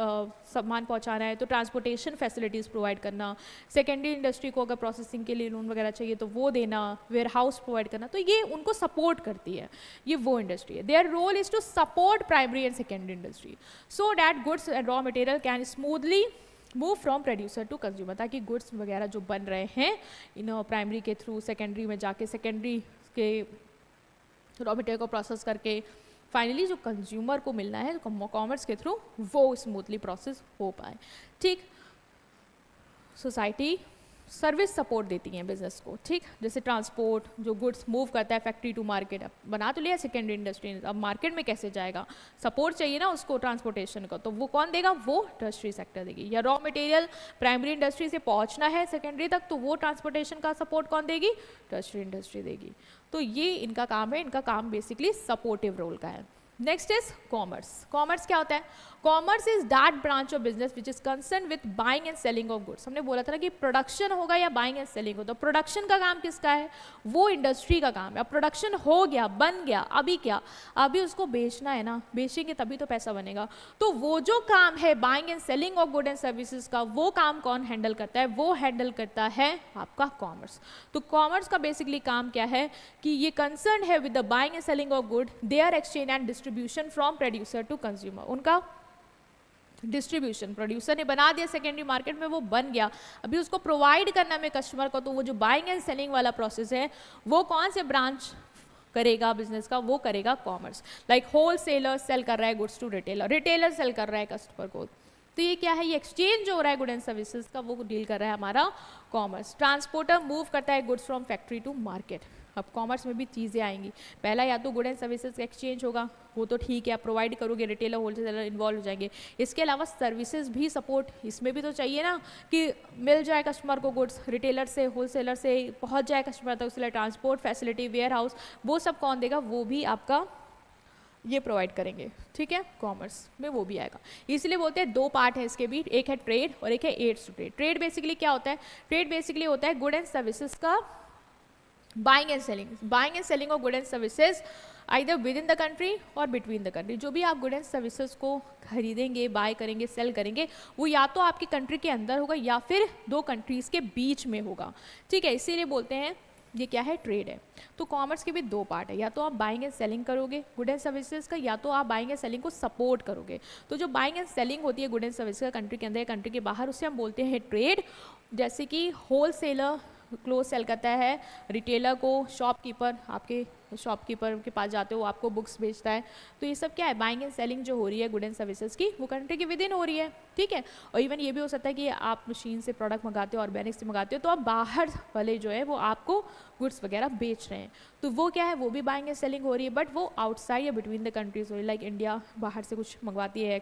सामान पहुंचाना है तो ट्रांसपोर्टेशन फैसिलिटीज़ प्रोवाइड करना, सेकेंडरी इंडस्ट्री को अगर प्रोसेसिंग के लिए लोन वगैरह चाहिए तो वो देना, वेयर हाउस प्रोवाइड करना। तो ये उनको सपोर्ट करती है, ये वो इंडस्ट्री है। Their role is to support primary and secondary industry so that goods and raw material can smoothly move from producer to consumer, ताकि गुड्स वगैरह जो बन रहे हैं इन प्राइमरी के थ्रू सेकेंडरी में जाके सेकेंडरी के रॉ मटेरियल को प्रोसेस करके फाइनली जो कंज्यूमर को मिलना है कॉमर्स के थ्रू वो स्मूथली प्रोसेस हो पाए। ठीक, सोसाइटी सर्विस सपोर्ट देती हैं बिजनेस को, ठीक, जैसे ट्रांसपोर्ट, जो गुड्स मूव करता है फैक्ट्री टू मार्केट, अब बना तो लिया सेकेंडरी इंडस्ट्री, अब मार्केट में कैसे जाएगा, सपोर्ट चाहिए ना उसको ट्रांसपोर्टेशन का, तो वो कौन देगा, वो टर्शरी सेक्टर देगी। या रॉ मटेरियल प्राइमरी इंडस्ट्री से पहुंचना है सेकेंडरी तक, तो वो ट्रांसपोर्टेशन का सपोर्ट कौन देगी, टर्शरी इंडस्ट्री देगी। तो ये इनका काम है, इनका काम बेसिकली सपोर्टिव रोल का है। Next is commerce. कॉमर्स क्या होता है, commerce is that branch of business which is concern with buying and selling of goods. हमने बोला था ना कि प्रोडक्शन होगा या बाइंग एंड सेलिंग हो, तो प्रोडक्शन का काम किसका है, वो इंडस्ट्री का काम है। अब प्रोडक्शन हो गया, बन गया, अभी क्या, अभी उसको बेचना है ना, बेचेंगे तभी तो पैसा बनेगा। तो वो जो काम है buying and selling of good and services का, वो काम कौन हैंडल करता है, वो हैंडल करता है आपका कॉमर्स। तो कॉमर्स का बेसिकली काम क्या है कि ये कंसर्न है with the buying and selling of good, their exchange and distribution from producer to consumer. उनका डिस्ट्रीब्यूशन, प्रोड्यूसर ने बना दिया सेकेंडरी मार्केट में, वो बन गया, अभी उसको प्रोवाइड करना में कस्टमर को, तो वो जो बाइंग एंड सेलिंग वाला प्रोसेस है वो कौन से ब्रांच करेगा बिजनेस का, वो करेगा commerce. Like wholesaler sell कर रहा है goods to retailer, retailer sell कर रहा है कस्टमर को, तो ये क्या है, ये एक्सचेंज जो हो रहा है गुड एंड सर्विसेज का, वो डील कर रहा है हमारा कॉमर्स। ट्रांसपोर्टर मूव करता है goods from factory to market. अब कॉमर्स में भी चीज़ें आएंगी, पहला या तो गुड एंड सर्विसेज का एक्सचेंज होगा, वो तो ठीक है, आप प्रोवाइड करोगे, रिटेलर होलसेलर इन्वॉल्व हो जाएंगे। इसके अलावा सर्विसेज भी सपोर्ट इसमें भी तो चाहिए ना, कि मिल जाए कस्टमर को गुड्स, रिटेलर से होलसेलर से पहुंच जाए कस्टमर तक, उसके लिए ट्रांसपोर्ट फैसिलिटी, वेयर हाउस, वो सब कौन देगा, वो भी आपका ये प्रोवाइड करेंगे। ठीक है, कॉमर्स में वो भी आएगा। इसलिए बोलते हैं दो पार्ट है इसके भी, एक है ट्रेड और एक है aids to trade. Trade basically क्या होता है, ट्रेड बेसिकली होता है गुड एंड सर्विसेज का buying and selling of good and services either within the country or between the country. जो भी आप गुड एंड सर्विसेज को खरीदेंगे, बाय करेंगे, सेल करेंगे, वो या तो आपकी कंट्री के अंदर होगा या फिर दो कंट्रीज के बीच में होगा। ठीक है, इसीलिए बोलते हैं ये क्या है, ट्रेड है। तो कॉमर्स के भी दो पार्ट है, या तो आप बाइंग एंड सेलिंग करोगे गुड एंड सर्विसेज का, या तो आप बाइंग एंड सेलिंग को सपोर्ट करोगे। तो जो बाइंग एंड सेलिंग होती है गुड एंड सर्विसेज का कंट्री के अंदर या कंट्री के बाहर, उसे हम बोलते हैं ट्रेड। जैसे कि होल सेलर क्लोथ सेल करता है रिटेलर को, शॉपकीपर आपके शॉपकीपर के पास जाते हो, आपको बुक्स बेचता है, तो ये सब क्या है, बाइंग एंड सेलिंग जो हो रही है गुड एंड सर्विसेज की, वो कंट्री के विद इन हो रही है। ठीक है, और इवन ये भी हो सकता है कि आप मशीन से प्रोडक्ट मंगाते हो, ऑर्गेनिक से मंगाते हो, तो आप बाहर वाले जो है वो आपको गुड्स वगैरह बेच रहे हैं, तो वो क्या है, वो भी बाइंग एंड सेलिंग हो रही है, बट वो आउटसाइड या बिटवीन द कंट्रीज हो रही है। लाइक इंडिया बाहर से कुछ मंगवाती है,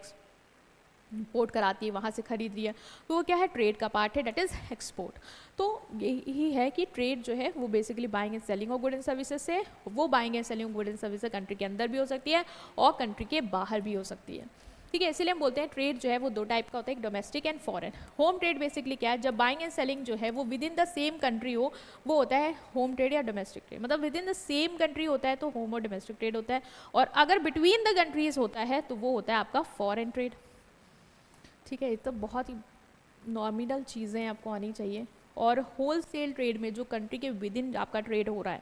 इंपोर्ट कराती है, वहाँ से खरीद रही है, तो वो क्या है, ट्रेड का पार्ट है, डेट इज़ एक्सपोर्ट। तो यही है कि ट्रेड जो है वो basically buying and selling of good and services से, वो buying and selling of good and services country के अंदर भी हो सकती है और कंट्री के बाहर भी हो सकती है। ठीक है, इसीलिए हम बोलते हैं ट्रेड जो है वो दो टाइप का होता है, एक domestic and foreign. Home trade basically क्या है, जब बाइंग एंड सेलिंग जो है वो with in the same country हो, वो होता है होम ट्रेड या डोमेस्टिक ट्रेड। मतलब with in the same country होता है तो होम और डोमेस्टिक ट्रेड होता है, और अगर बिटवीन द कंट्रीज होता है तो वो होता है आपका फॉरेन ट्रेड। ठीक है, ये तो बहुत ही नॉमिनल चीज़ें आपको आनी चाहिए। और होल सेल ट्रेड में जो कंट्री के विद इन आपका ट्रेड हो रहा है,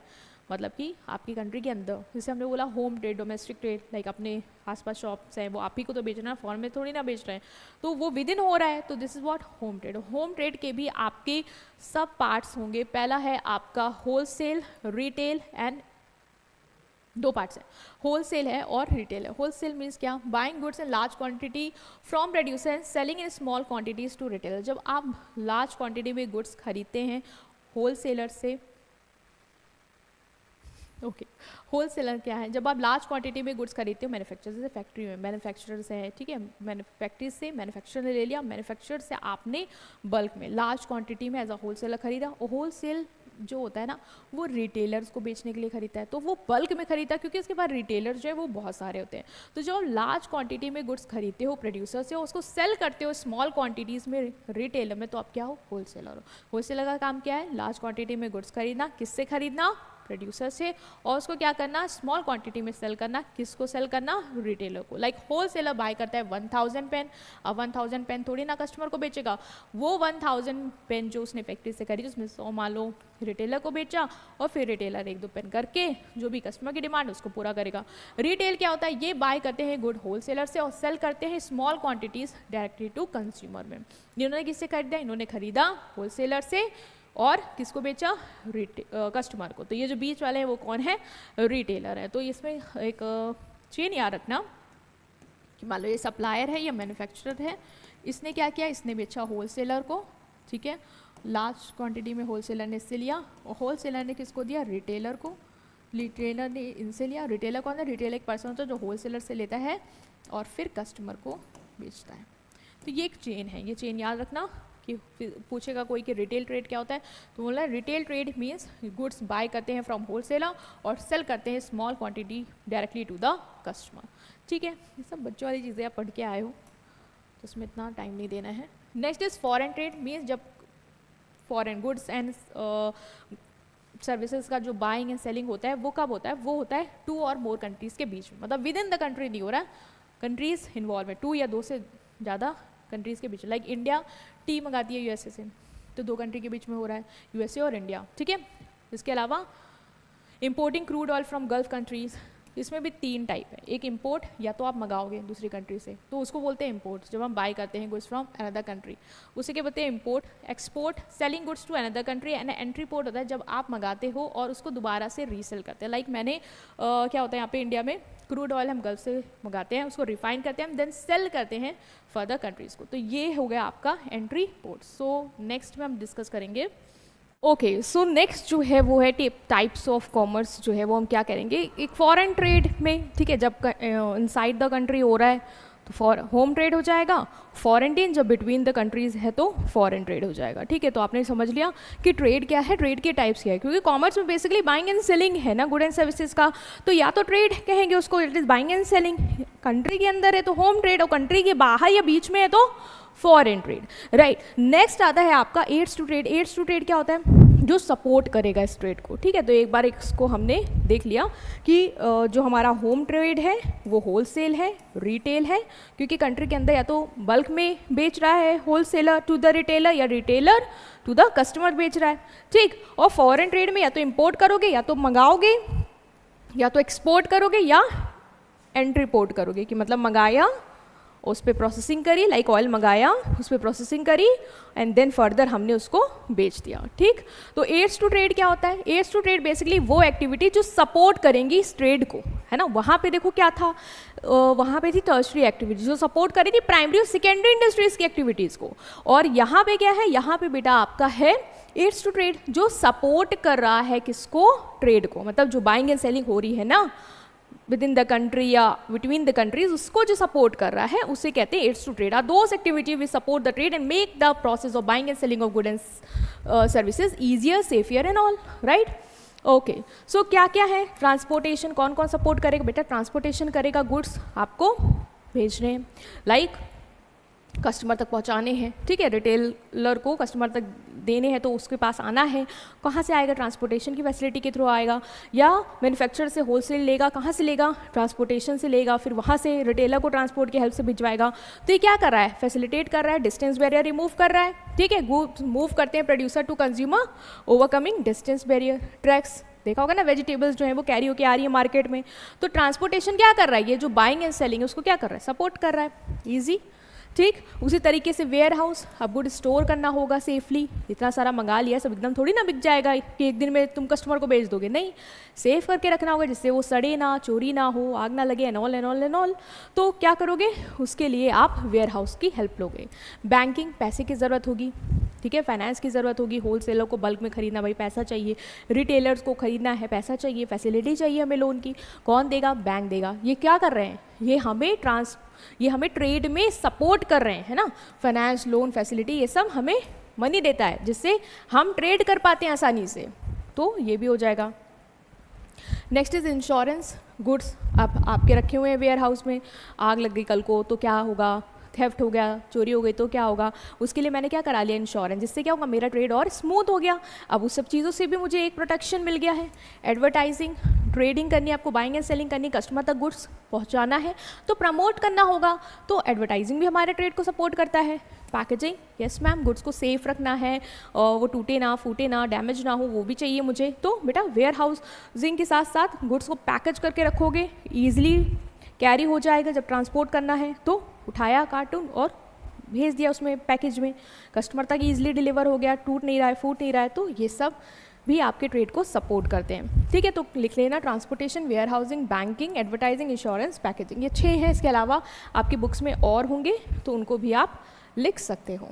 मतलब कि आपकी कंट्री के अंदर, जैसे हमने बोला home trade, domestic trade, like अपने आसपास शॉप्स हैं वो आप ही को तो बेचना है, फॉरेन में थोड़ी ना बेच रहे हैं, तो वो विद इन हो रहा है, तो this is what home trade. Home trade के भी आपके सब पार्ट्स होंगे। पहला है आपका होल सेल, रिटेल एंड दो पार्ट्स हैं, होल सेल है और रिटेल है। होल सेल मीन्स क्या, buying goods in large quantity from producer and selling in small quantities to retailer. जब आप लार्ज क्वांटिटी में गुड्स खरीदते हैं होल सेलर से, ओके, होल सेलर क्या है, जब आप लार्ज क्वांटिटी में गुड्स खरीदते हो मैन्युफैक्चरर से, फैक्ट्री में मैन्युफैक्चरर से है, ठीक है, फैक्ट्री से मैन्युफैक्चरर ने ले लिया, मैन्युफैक्चरर से आपने बल्क में लार्ज क्वांटिटी में एज अ होल सेलर खरीदा, और होल सेल जो होता है ना वो रिटेलर्स को बेचने के लिए खरीदता है, तो वो बल्क में खरीदता है क्योंकि उसके बाद रिटेलर्स जो है वो बहुत सारे होते हैं। तो जो लार्ज क्वांटिटी में गुड्स खरीदते हो प्रोड्यूसर से, उसको सेल करते हो स्मॉल क्वांटिटीज़ में रिटेलर में, तो आप क्या हो, होलसेलर हो। होलसेलर का काम क्या है, लार्ज क्वांटिटी में गुड्स खरीदना, किससे खरीदना, प्रोड्यूसर से, और उसको क्या करना, स्मॉल क्वांटिटी में सेल करना, किसको सेल करना, रिटेलर को। लाइक होल सेलर बाय करता है 1000 पेन, अब 1000 पेन थोड़ी ना कस्टमर को बेचेगा, वो 1000 पेन जो उसने फैक्ट्री से खरीदी उसमें 100 मान लो रिटेलर को बेचा, और फिर रिटेलर 1-2 पेन करके जो भी कस्टमर की डिमांड उसको पूरा करेगा। रिटेल क्या होता है, ये बाय करते हैं गुड होल सेलर से और सेल करते हैं small quantities directly to consumer में। इन्होंने किससे खरीदा, इन्होंने खरीदा होल सेलर से, और किसको बेचा, कस्टमर को। तो ये जो बीच वाले हैं वो कौन है, रिटेलर है। तो इसमें एक चेन याद रखना कि मान लो ये सप्लायर है या मैन्युफैक्चरर है, इसने क्या किया, इसने बेचा होलसेलर को, ठीक है, लार्ज क्वांटिटी में होलसेलर ने इससे लिया, और होलसेलर ने किसको दिया, रिटेलर को, रिटेलर ने इनसे लिया। रिटेलर कौन है, रिटेलर एक पर्सन होता है जो होलसेलर से लेता है और फिर कस्टमर को बेचता है। तो ये एक चेन है, ये चेन याद रखना कि पूछेगा कोई कि रिटेल ट्रेड क्या होता है, तो बोला retail trade means goods buy करते हैं फ्रॉम होलसेलर और सेल करते हैं small quantity directly to the customer, ठीक है। ये सब बच्चों वाली चीज़ें आप पढ़ के आए हो तो इसमें इतना टाइम नहीं देना है। Next is foreign trade means जब फॉरेन गुड्स एंड सर्विसेज का जो बाइंग एंड सेलिंग होता है वो कब होता है, वो होता है 2 और मोर कंट्रीज़ के बीच में, मतलब विद इन द कंट्री नहीं हो रहा है, कंट्रीज़ इन्वॉल्व है, 2 या 2 से ज़्यादा कंट्रीज़ के बीच। लाइक इंडिया टी मंगाती है यूएसए से, तो 2 कंट्री के बीच में हो रहा है, यूएसए और इंडिया, ठीक है। इसके अलावा importing crude oil from gulf countries, इसमें भी 3 टाइप है। एक इंपोर्ट, या तो आप मंगाओगे दूसरी कंट्री से तो उसको बोलते हैं इंपोर्ट, जब हम बाय करते हैं गुड्स फ्रॉम अनदर कंट्री, उसे क्या बोलते हैं import. Export, selling goods to another country, and entry port होता है जब आप मंगाते हो और उसको दोबारा से रीसेल करते हैं। लाइक मैंने क्या होता है यहाँ पे इंडिया में क्रूड ऑयल हम गल्फ से मंगाते हैं, उसको रिफाइन करते हैं, देन सेल करते हैं फर्दर कंट्रीज़ को, तो ये हो गया आपका एंट्री पोर्ट। सो नेक्स्ट में हम डिस्कस करेंगे। ओके, सो नेक्स्ट जो है वो है टाइप्स ऑफ कॉमर्स, जो है वो हम क्या करेंगे एक फॉरेन ट्रेड में, ठीक है, जब इनसाइड द कंट्री हो रहा है तो फॉर होम ट्रेड हो जाएगा, फॉरेन ट्रेड जब बिटवीन द कंट्रीज है तो फॉरेन ट्रेड हो जाएगा, ठीक है। तो आपने समझ लिया कि ट्रेड क्या है, ट्रेड के टाइप्स क्या है, क्योंकि कॉमर्स में बेसिकली बाइंग एंड सेलिंग है ना, गुड एंड सर्विसेज का, तो या तो ट्रेड कहेंगे उसको, it is buying and selling, country के अंदर है तो होम ट्रेड, और कंट्री के बाहर या बीच में है तो फॉरेन ट्रेड, राइट। नेक्स्ट आता है आपका aids to trade. Aids to trade क्या होता है, जो सपोर्ट करेगा इस ट्रेड को, ठीक है। तो एक बार इसको हमने देख लिया कि जो हमारा होम ट्रेड है वो होलसेल है, रिटेल है, क्योंकि कंट्री के अंदर या तो बल्क में बेच रहा है होलसेलर टू द रिटेलर, या रिटेलर टू द कस्टमर बेच रहा है, ठीक। और फॉरेन ट्रेड में या तो इंपोर्ट करोगे, या तो मंगाओगे, या तो एक्सपोर्ट करोगे, या एंट्री पोर्ट करोगे, कि मतलब मंगाया उस पर प्रोसेसिंग करी, लाइक ऑयल मंगाया उस पर प्रोसेसिंग करी एंड देन फर्दर हमने उसको बेच दिया, ठीक। तो एड्स टू ट्रेड क्या होता है, एड्स टू ट्रेड बेसिकली वो एक्टिविटी जो सपोर्ट करेंगी इस ट्रेड को, है ना। वहाँ पे देखो क्या था, वहाँ पे थी टर्शरी एक्टिविटी जो सपोर्ट करी थी प्राइमरी और सेकेंडरी इंडस्ट्रीज की एक्टिविटीज़ को, और यहाँ पे क्या है, यहाँ पे बेटा आपका है एड्स टू ट्रेड जो सपोर्ट कर रहा है किसको, ट्रेड को, मतलब जो बाइंग एंड सेलिंग हो रही है ना विद इन द कंट्री या बिटवीन द कंट्रीज, उसको जो सपोर्ट कर रहा है उसे कहते हैं aids to trade. Are those activity which support the trade and make the process of buying and selling of good and services easier, safer and all, right. Okay, so क्या क्या है, ट्रांसपोर्टेशन कौन कौन सपोर्ट करेगा बेटा, ट्रांसपोर्टेशन करेगा, गुड्स आपको भेजने हैं, लाइक कस्टमर तक पहुंचाने हैं, ठीक है, रिटेलर को कस्टमर तक देने हैं तो उसके पास आना है, कहाँ से आएगा, ट्रांसपोर्टेशन की फैसिलिटी के थ्रू आएगा, या मैन्युफैक्चरर से होलसेल लेगा, कहाँ से लेगा, ट्रांसपोर्टेशन से लेगा, फिर वहाँ से रिटेलर को ट्रांसपोर्ट की हेल्प से भिजवाएगा। तो ये क्या कर रहा है, फैसिलिटेट कर रहा है, डिस्टेंस बैरियर रिमूव कर रहा है, ठीक है। गुड्स मूव करते हैं producer to consumer, overcoming distance barrier. Trucks देखा होगा ना, वेजिटेबल्स जो है वो कैरी होकर आ रही है मार्केट में, तो ट्रांसपोर्टेशन क्या कर रहा है, ये जो बाइंग एंड सेलिंग है उसको क्या कर रहा है, सपोर्ट कर रहा है, ईजी, ठीक। उसी तरीके से वेयर हाउस, अब गुड स्टोर करना होगा सेफली, इतना सारा मंगा लिया सब एकदम थोड़ी ना बिक जाएगा कि एक दिन में तुम कस्टमर को बेच दोगे, नहीं, सेफ करके रखना होगा जिससे वो सड़े ना, चोरी ना हो, आग ना लगे, एनऑल एनऑल एनऑल। तो क्या करोगे, उसके लिए आप वेयर हाउस की हेल्प लोगे। बैंकिंग, पैसे की ज़रूरत होगी, ठीक है, फाइनेंस की ज़रूरत होगी, होलसेलर को बल्क में खरीदना, भाई पैसा चाहिए, रिटेलर्स को खरीदना है, पैसा चाहिए, फैसिलिटी चाहिए हमें लोन की, कौन देगा, बैंक देगा। ये क्या कर रहे हैं, ये हमें ट्रेड में सपोर्ट कर रहे हैं, है ना, फाइनेंस, लोन, फैसिलिटी, ये सब हमें मनी देता है जिससे हम ट्रेड कर पाते हैं आसानी से, तो ये भी हो जाएगा। नेक्स्ट इज इंश्योरेंस, गुड्स अब आपके रखे हुए हैं वेयर हाउस में, आग लग गई कल को तो क्या होगा, थेफ्ट हो गया, चोरी हो गई तो क्या होगा, उसके लिए मैंने क्या करा लिया, इंश्योरेंस, जिससे क्या होगा, मेरा ट्रेड और स्मूथ हो गया। अब उस सब चीज़ों से भी मुझे एक प्रोटेक्शन मिल गया है। एडवर्टाइजिंग, ट्रेडिंग करनी है आपको, बाइंग एंड सेलिंग करनी, कस्टमर तक गुड्स पहुंचाना है तो प्रमोट करना होगा, तो एडवर्टाइजिंग भी हमारे ट्रेड को सपोर्ट करता है। पैकेजिंग, यस मैम, गुड्स को सेफ रखना है और वो टूटे ना, फूटे ना, डैमेज ना हो, वो भी चाहिए मुझे, तो बेटा वेयर हाउसिंग के साथ साथ गुड्स को पैकेज करके रखोगे, ईजिली कैरी हो जाएगा, जब ट्रांसपोर्ट करना है तो उठाया कार्टून और भेज दिया उसमें पैकेज में, कस्टमर तक ईजिली डिलीवर हो गया, टूट नहीं रहा है, फूट नहीं रहा है, तो ये सब भी आपके ट्रेड को सपोर्ट करते हैं। ठीक है, तो लिख लेना transportation, warehousing, banking, advertising, insurance, packaging, ये 6 हैं। इसके अलावा आपकी बुक्स में और होंगे तो उनको भी आप लिख सकते हो।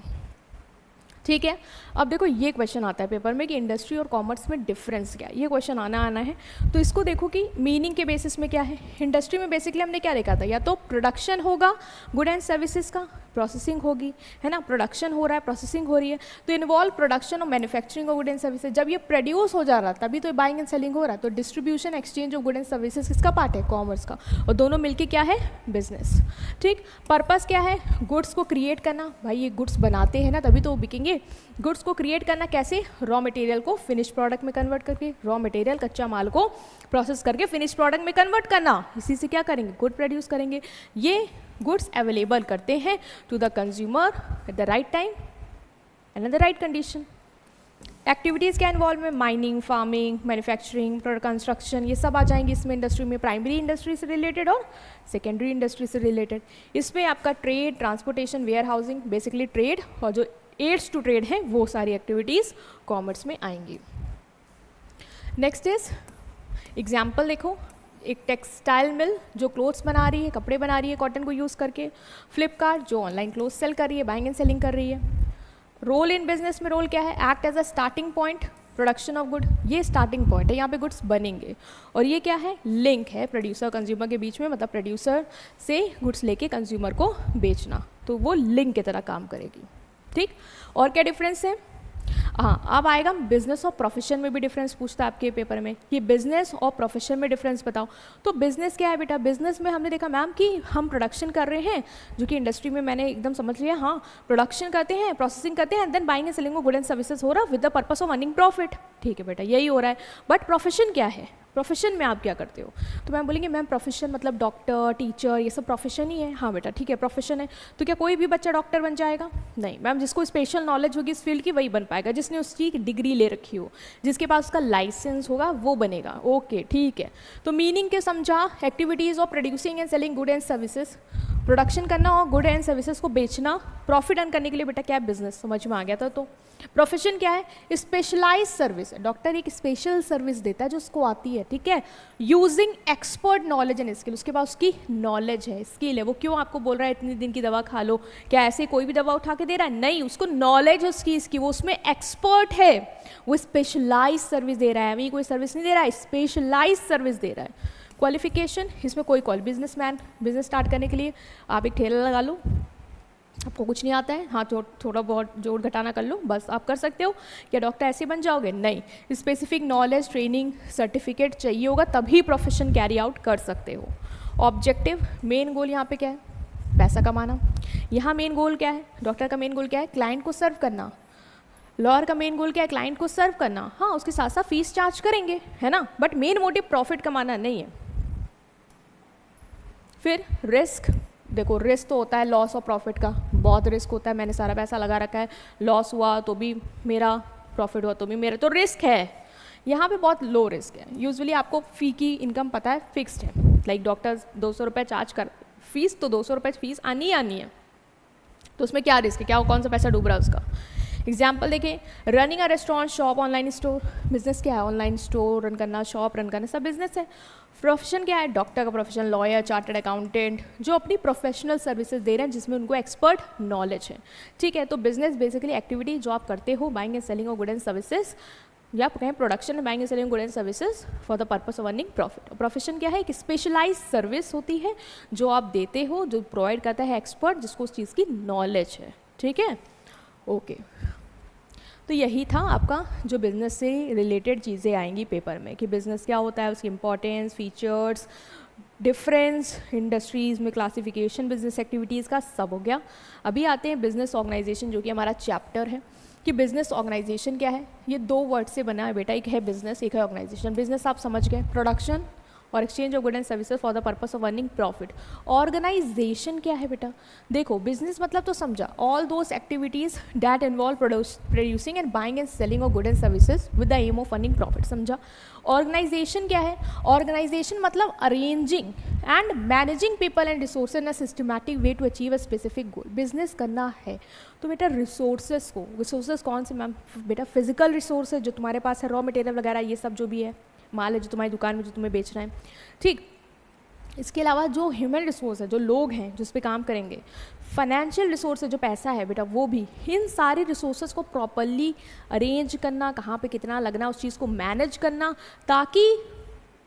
ठीक है, अब देखो ये क्वेश्चन आता है पेपर में कि इंडस्ट्री और कॉमर्स में डिफरेंस क्या है, ये क्वेश्चन आना है। तो इसको देखो कि मीनिंग के बेसिस में क्या है। इंडस्ट्री में बेसिकली हमने क्या देखा था, या तो प्रोडक्शन होगा गुड एंड सर्विसेज का, प्रोसेसिंग होगी, है ना, प्रोडक्शन हो रहा है, प्रोसेसिंग हो रही है, तो इन्वॉल्व प्रोडक्शन और manufacturing of good and services. जब ये प्रोड्यूस हो जा रहा है तभी तो बाइंग एंड सेलिंग हो रहा है। तो distribution exchange of good and services किसका पार्ट है, कॉमर्स का, और दोनों मिलके क्या है, बिजनेस। ठीक, पर्पस क्या है, गुड्स को क्रिएट करना, भाई ये गुड्स बनाते हैं ना तभी तो वो बिकेंगे। गुड्स को क्रिएट करना कैसे, रॉ मटेरियल को फिनिश प्रोडक्ट में कन्वर्ट करके, रॉ मटेरियल कच्चा माल को प्रोसेस करके फिनिश प्रोडक्ट में कन्वर्ट करना, इसी से क्या करेंगे, गुड प्रोड्यूस करेंगे। ये गुड्स अवेलेबल करते हैं to the consumer at the right time and at the right condition. Activities क्या इन्वॉल्व में, mining, farming, manufacturing, product construction, ये सब आ जाएंगे इसमें इंडस्ट्री में, प्राइमरी इंडस्ट्री से रिलेटेड और सेकेंडरी इंडस्ट्री से रिलेटेड। इसमें आपका trade, transportation, warehousing, basically trade, और जो एड्स टू ट्रेड है वो सारी एक्टिविटीज़ कॉमर्स में आएंगी। नेक्स्ट इज एग्जाम्पल देखो, एक टेक्सटाइल मिल जो क्लोथ्स बना रही है, कपड़े बना रही है कॉटन को यूज़ करके। फ्लिपकार्ट जो ऑनलाइन क्लोथ सेल कर रही है, बाइंग एंड सेलिंग कर रही है। रोल इन बिजनेस में रोल क्या है, act as a starting point, production of good, ये स्टार्टिंग पॉइंट है, यहाँ पे गुड्स बनेंगे। और ये क्या है, लिंक है प्रोड्यूसर कंज्यूमर के बीच में, मतलब प्रोड्यूसर से गुड्स लेके कंज्यूमर को बेचना, तो वो लिंक की तरह काम करेगी। ठीक, और क्या डिफरेंस है, हाँ अब आएगा बिजनेस और प्रोफेशन में भी डिफरेंस पूछता है आपके पेपर में कि बिजनेस और प्रोफेशन में डिफरेंस बताओ। तो बिजनेस क्या है बेटा, बिजनेस में हमने देखा मैम कि हम प्रोडक्शन कर रहे हैं, जो कि इंडस्ट्री में मैंने एकदम समझ लिया, हाँ प्रोडक्शन करते हैं, प्रोसेसिंग करते हैं, and then buying and selling of good and services हो रहा है with the purpose of earning profit. ठीक है बेटा, यही हो रहा है। बट प्रोफेशन क्या है, प्रोफेशन में आप क्या करते हो, तो मैम बोलेंगे मैम प्रोफेशन मतलब डॉक्टर, टीचर, ये सब प्रोफेशन ही है। हाँ बेटा ठीक है, प्रोफेशन है। तो क्या कोई भी बच्चा डॉक्टर बन जाएगा, नहीं मैम, जिसको स्पेशल नॉलेज होगी इस फील्ड की वही बन पाएगा, जिसने उसकी डिग्री ले रखी हो, जिसके पास उसका लाइसेंस होगा वो बनेगा। ओके ठीक है, तो मीनिंग के समझा, activities of producing and selling good and services, production करना और गुड एंड सर्विसेज को बेचना, प्रॉफिट अर्न करने के लिए बेटा क्या है, बिजनेस, समझ में आ गया था। तो प्रोफेशन क्या है, स्पेशलाइज सर्विस है, डॉक्टर एक स्पेशल सर्विस देता है जो उसको आती है, ठीक है, using expert knowledge and skill, उसके पास उसकी नॉलेज है, स्किल है। वो क्यों आपको बोल रहा है इतने दिन की दवा खा लो, क्या ऐसे कोई भी दवा उठा के दे रहा है, नहीं, उसको नॉलेज है उसकी, इसकी, वो उसमें एक्सपर्ट है, वो स्पेशलाइज सर्विस दे रहा है, अभी कोई सर्विस नहीं दे रहा है, स्पेशलाइज सर्विस दे रहा है। क्वालिफिकेशन, इसमें कोई कॉल, बिजनेसमैन, बिजनेस स्टार्ट करने के लिए आप एक ठेला लगा लो, आपको कुछ नहीं आता है, हाँ थोड़ा बहुत जोड़ घटाना कर लो, बस आप कर सकते हो। क्या डॉक्टर ऐसे बन जाओगे, नहीं, स्पेसिफिक नॉलेज, ट्रेनिंग, सर्टिफिकेट चाहिए होगा तभी प्रोफेशन कैरी आउट कर सकते हो। ऑब्जेक्टिव, मेन गोल यहाँ पे क्या है, पैसा कमाना। यहाँ मेन गोल क्या है, डॉक्टर का मेन गोल क्या है, क्लाइंट को सर्व करना। लॉयर का मेन गोल क्या है, क्लाइंट को सर्व करना, हाँ उसके साथ साथ फीस चार्ज करेंगे, है ना, बट मेन मोटिव प्रॉफिट कमाना नहीं है। फिर रिस्क, देखो रिस्क तो होता है लॉस और प्रॉफिट का, बहुत रिस्क होता है, मैंने सारा पैसा लगा रखा है, लॉस हुआ तो भी मेरा, प्रॉफिट हुआ तो भी मेरा, तो रिस्क है। यहाँ पे बहुत लो रिस्क है, यूजुअली आपको फ़ी की इनकम पता है, फिक्स्ड है, लाइक डॉक्टर्स 200 रुपये चार्ज कर, फीस तो 200 रुपये फीस आनी है, तो उसमें क्या रिस्क है, क्या कौन सा पैसा डूब रहा है उसका। एग्जाम्पल देखें, running a restaurant, shop, online store, business क्या है, ऑनलाइन स्टोर रन करना, शॉप रन करना, सब बिजनेस है। प्रोफेशन क्या है, डॉक्टर का प्रोफेशन, लॉयर, चार्टर्ड अकाउंटेंट, जो अपनी प्रोफेशनल सर्विसेज दे रहे हैं जिसमें उनको एक्सपर्ट नॉलेज है, ठीक है। तो बिजनेस बेसिकली एक्टिविटी जो आप करते हो, buying and selling of good and services, या आप कहें production, buying and selling good and services for the purpose of earning profit. Profession क्या है, एक स्पेशलाइज सर्विस होती है जो आप देते हो, जो प्रोवाइड करता है एक्सपर्ट जिसको उस चीज़ की नॉलेज है, ठीक है। ओके, तो यही था आपका जो बिज़नेस से रिलेटेड चीज़ें आएंगी पेपर में, कि बिज़नेस क्या होता है, उसकी इंपॉर्टेंस, फीचर्स, डिफरेंस, इंडस्ट्रीज़ में क्लासिफिकेशन, बिजनेस एक्टिविटीज़ का सब हो गया। अभी आते हैं बिजनेस ऑर्गेनाइजेशन, जो कि हमारा चैप्टर है, कि बिजनेस ऑर्गेनाइजेशन क्या है। ये 2 वर्ड से बना है बेटा, एक है बिजनेस, एक है ऑर्गेनाइजेशन। बिजनेस आप समझ गए, प्रोडक्शन और exchange of good and services for the purpose of earning profit. Organization क्या है बेटा? देखो बिजनेस मतलब तो समझा, all those activities that involve producing and buying and selling of good and services with the aim of earning profit, समझा। ऑर्गेनाइजेशन क्या है? ऑर्गेनाइजेशन मतलब arranging and managing people and resources in a systematic way to achieve a specific goal. Business करना है तो बेटा रिसोर्सेज को, रिसोर्सेज कौन से मैम? बेटा फिजिकल रिसोर्सेज जो तुम्हारे पास है, रॉ मटेरियल वगैरह ये सब जो भी है, माल है जो तुम्हारी दुकान में जो तुम्हें बेच रहे हैं, ठीक। इसके अलावा जो ह्यूमन रिसोर्स है, जो लोग हैं जिस पे काम करेंगे, फाइनेंशियल रिसोर्स है जो पैसा है बेटा वो भी, इन सारे रिसोर्सेज को प्रॉपरली अरेंज करना, कहाँ पे कितना लगना, उस चीज़ को मैनेज करना, ताकि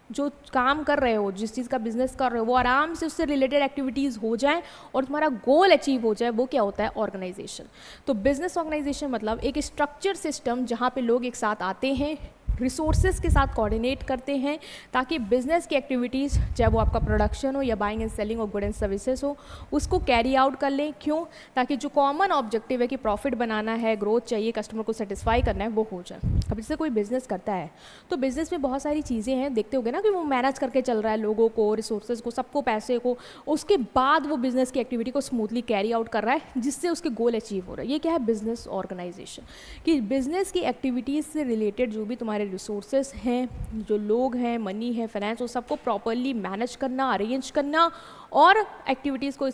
जो काम कर रहे हो, जिस चीज़ का बिजनेस कर रहे हो, वो आराम से उससे रिलेटेड एक्टिविटीज़ हो जाएं और तुम्हारा गोल अचीव हो जाए। वो क्या होता है? ऑर्गेनाइजेशन। तो बिजनेस ऑर्गेनाइजेशन मतलब एक स्ट्रक्चर सिस्टम जहाँ पे लोग एक साथ आते हैं, रिसोर्सेज के साथ कोऑर्डिनेट करते हैं, ताकि बिजनेस की एक्टिविटीज़, चाहे वो आपका प्रोडक्शन हो या बाइंग एंड सेलिंग और गुड एंड सर्विसेज हो, उसको कैरी आउट कर लें। क्यों? ताकि जो कॉमन ऑब्जेक्टिव है कि प्रॉफिट बनाना है, ग्रोथ चाहिए, कस्टमर को सेटिस्फाई करना है, वो हो जाए। अब जैसे कोई बिजनेस करता है तो बिजनेस में बहुत सारी चीज़ें हैं, देखते होगे ना कि वो मैनेज करके चल रहा है, लोगों को, रिसोर्सेज को, सबको, पैसे को, उसके बाद वो बिजनेस की एक्टिविटी को स्मूथली कैरी आउट कर रहा है जिससे उसके गोल अचीव हो रहा है। ये क्या है? Business organization. कि बिजनेस की एक्टिविटीज़ से रिलेटेड जो भी तुम्हारे रिसोर्सेज हैं, जो लोग हैं, मनी है, फाइनेंस, वो सबको प्रॉपरली मैनेज करना, अरेंज करना और एक्टिविटीज़ को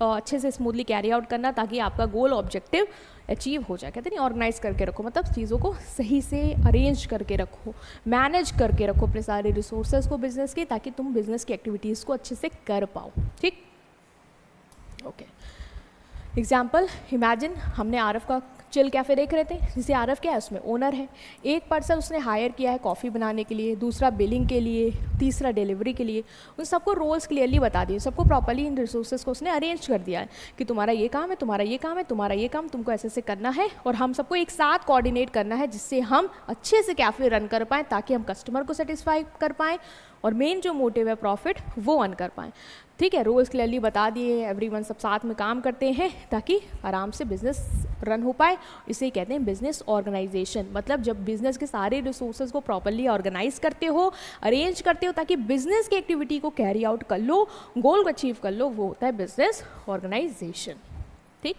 अच्छे से स्मूथली कैरी आउट करना, ताकि आपका गोल ऑब्जेक्टिव अचीव हो जाए। कहते नहीं, ऑर्गेनाइज करके रखो, मतलब चीज़ों को सही से अरेंज करके रखो, मैनेज करके रखो अपने सारे रिसोर्सेज को बिजनेस के, ताकि तुम बिजनेस की एक्टिविटीज़ को अच्छे से कर पाओ, ठीक। ओके, एग्जाम्पल, इमेजिन हमने आरफ का चिल कैफ़े देख रहे थे, जिसे आरफ क्या है, उसमें ओनर है। एक पर्सन उसने हायर किया है कॉफ़ी बनाने के लिए, दूसरा बिलिंग के लिए, तीसरा डिलीवरी के लिए। उन सबको रोल्स क्लियरली बता दिए, सबको प्रॉपर्ली इन रिसोर्सेज को उसने अरेंज कर दिया है कि तुम्हारा ये काम है, तुम्हारा ये काम है, तुम्हारा ये काम तुमको ऐसे से करना है, और हम सबको एक साथ कोऑर्डिनेट करना है जिससे हम अच्छे से कैफ़े रन कर पाएँ, ताकि हम कस्टमर को सेटिस्फाई कर पाएँ और मेन जो मोटिव है प्रॉफिट वो अर्न कर पाएँ, ठीक है। रोल्स क्लियरली बता दिए, एवरीवन सब साथ में काम करते हैं ताकि आराम से बिजनेस रन हो पाए। इसे कहते हैं बिजनेस ऑर्गेनाइजेशन। मतलब जब बिजनेस के सारे रिसोर्सेज को प्रॉपरली ऑर्गेनाइज करते हो, अरेंज करते हो, ताकि बिजनेस की एक्टिविटी को कैरी आउट कर लो, गोल को अचीव कर लो, वो होता है बिजनेस ऑर्गेनाइजेशन, ठीक।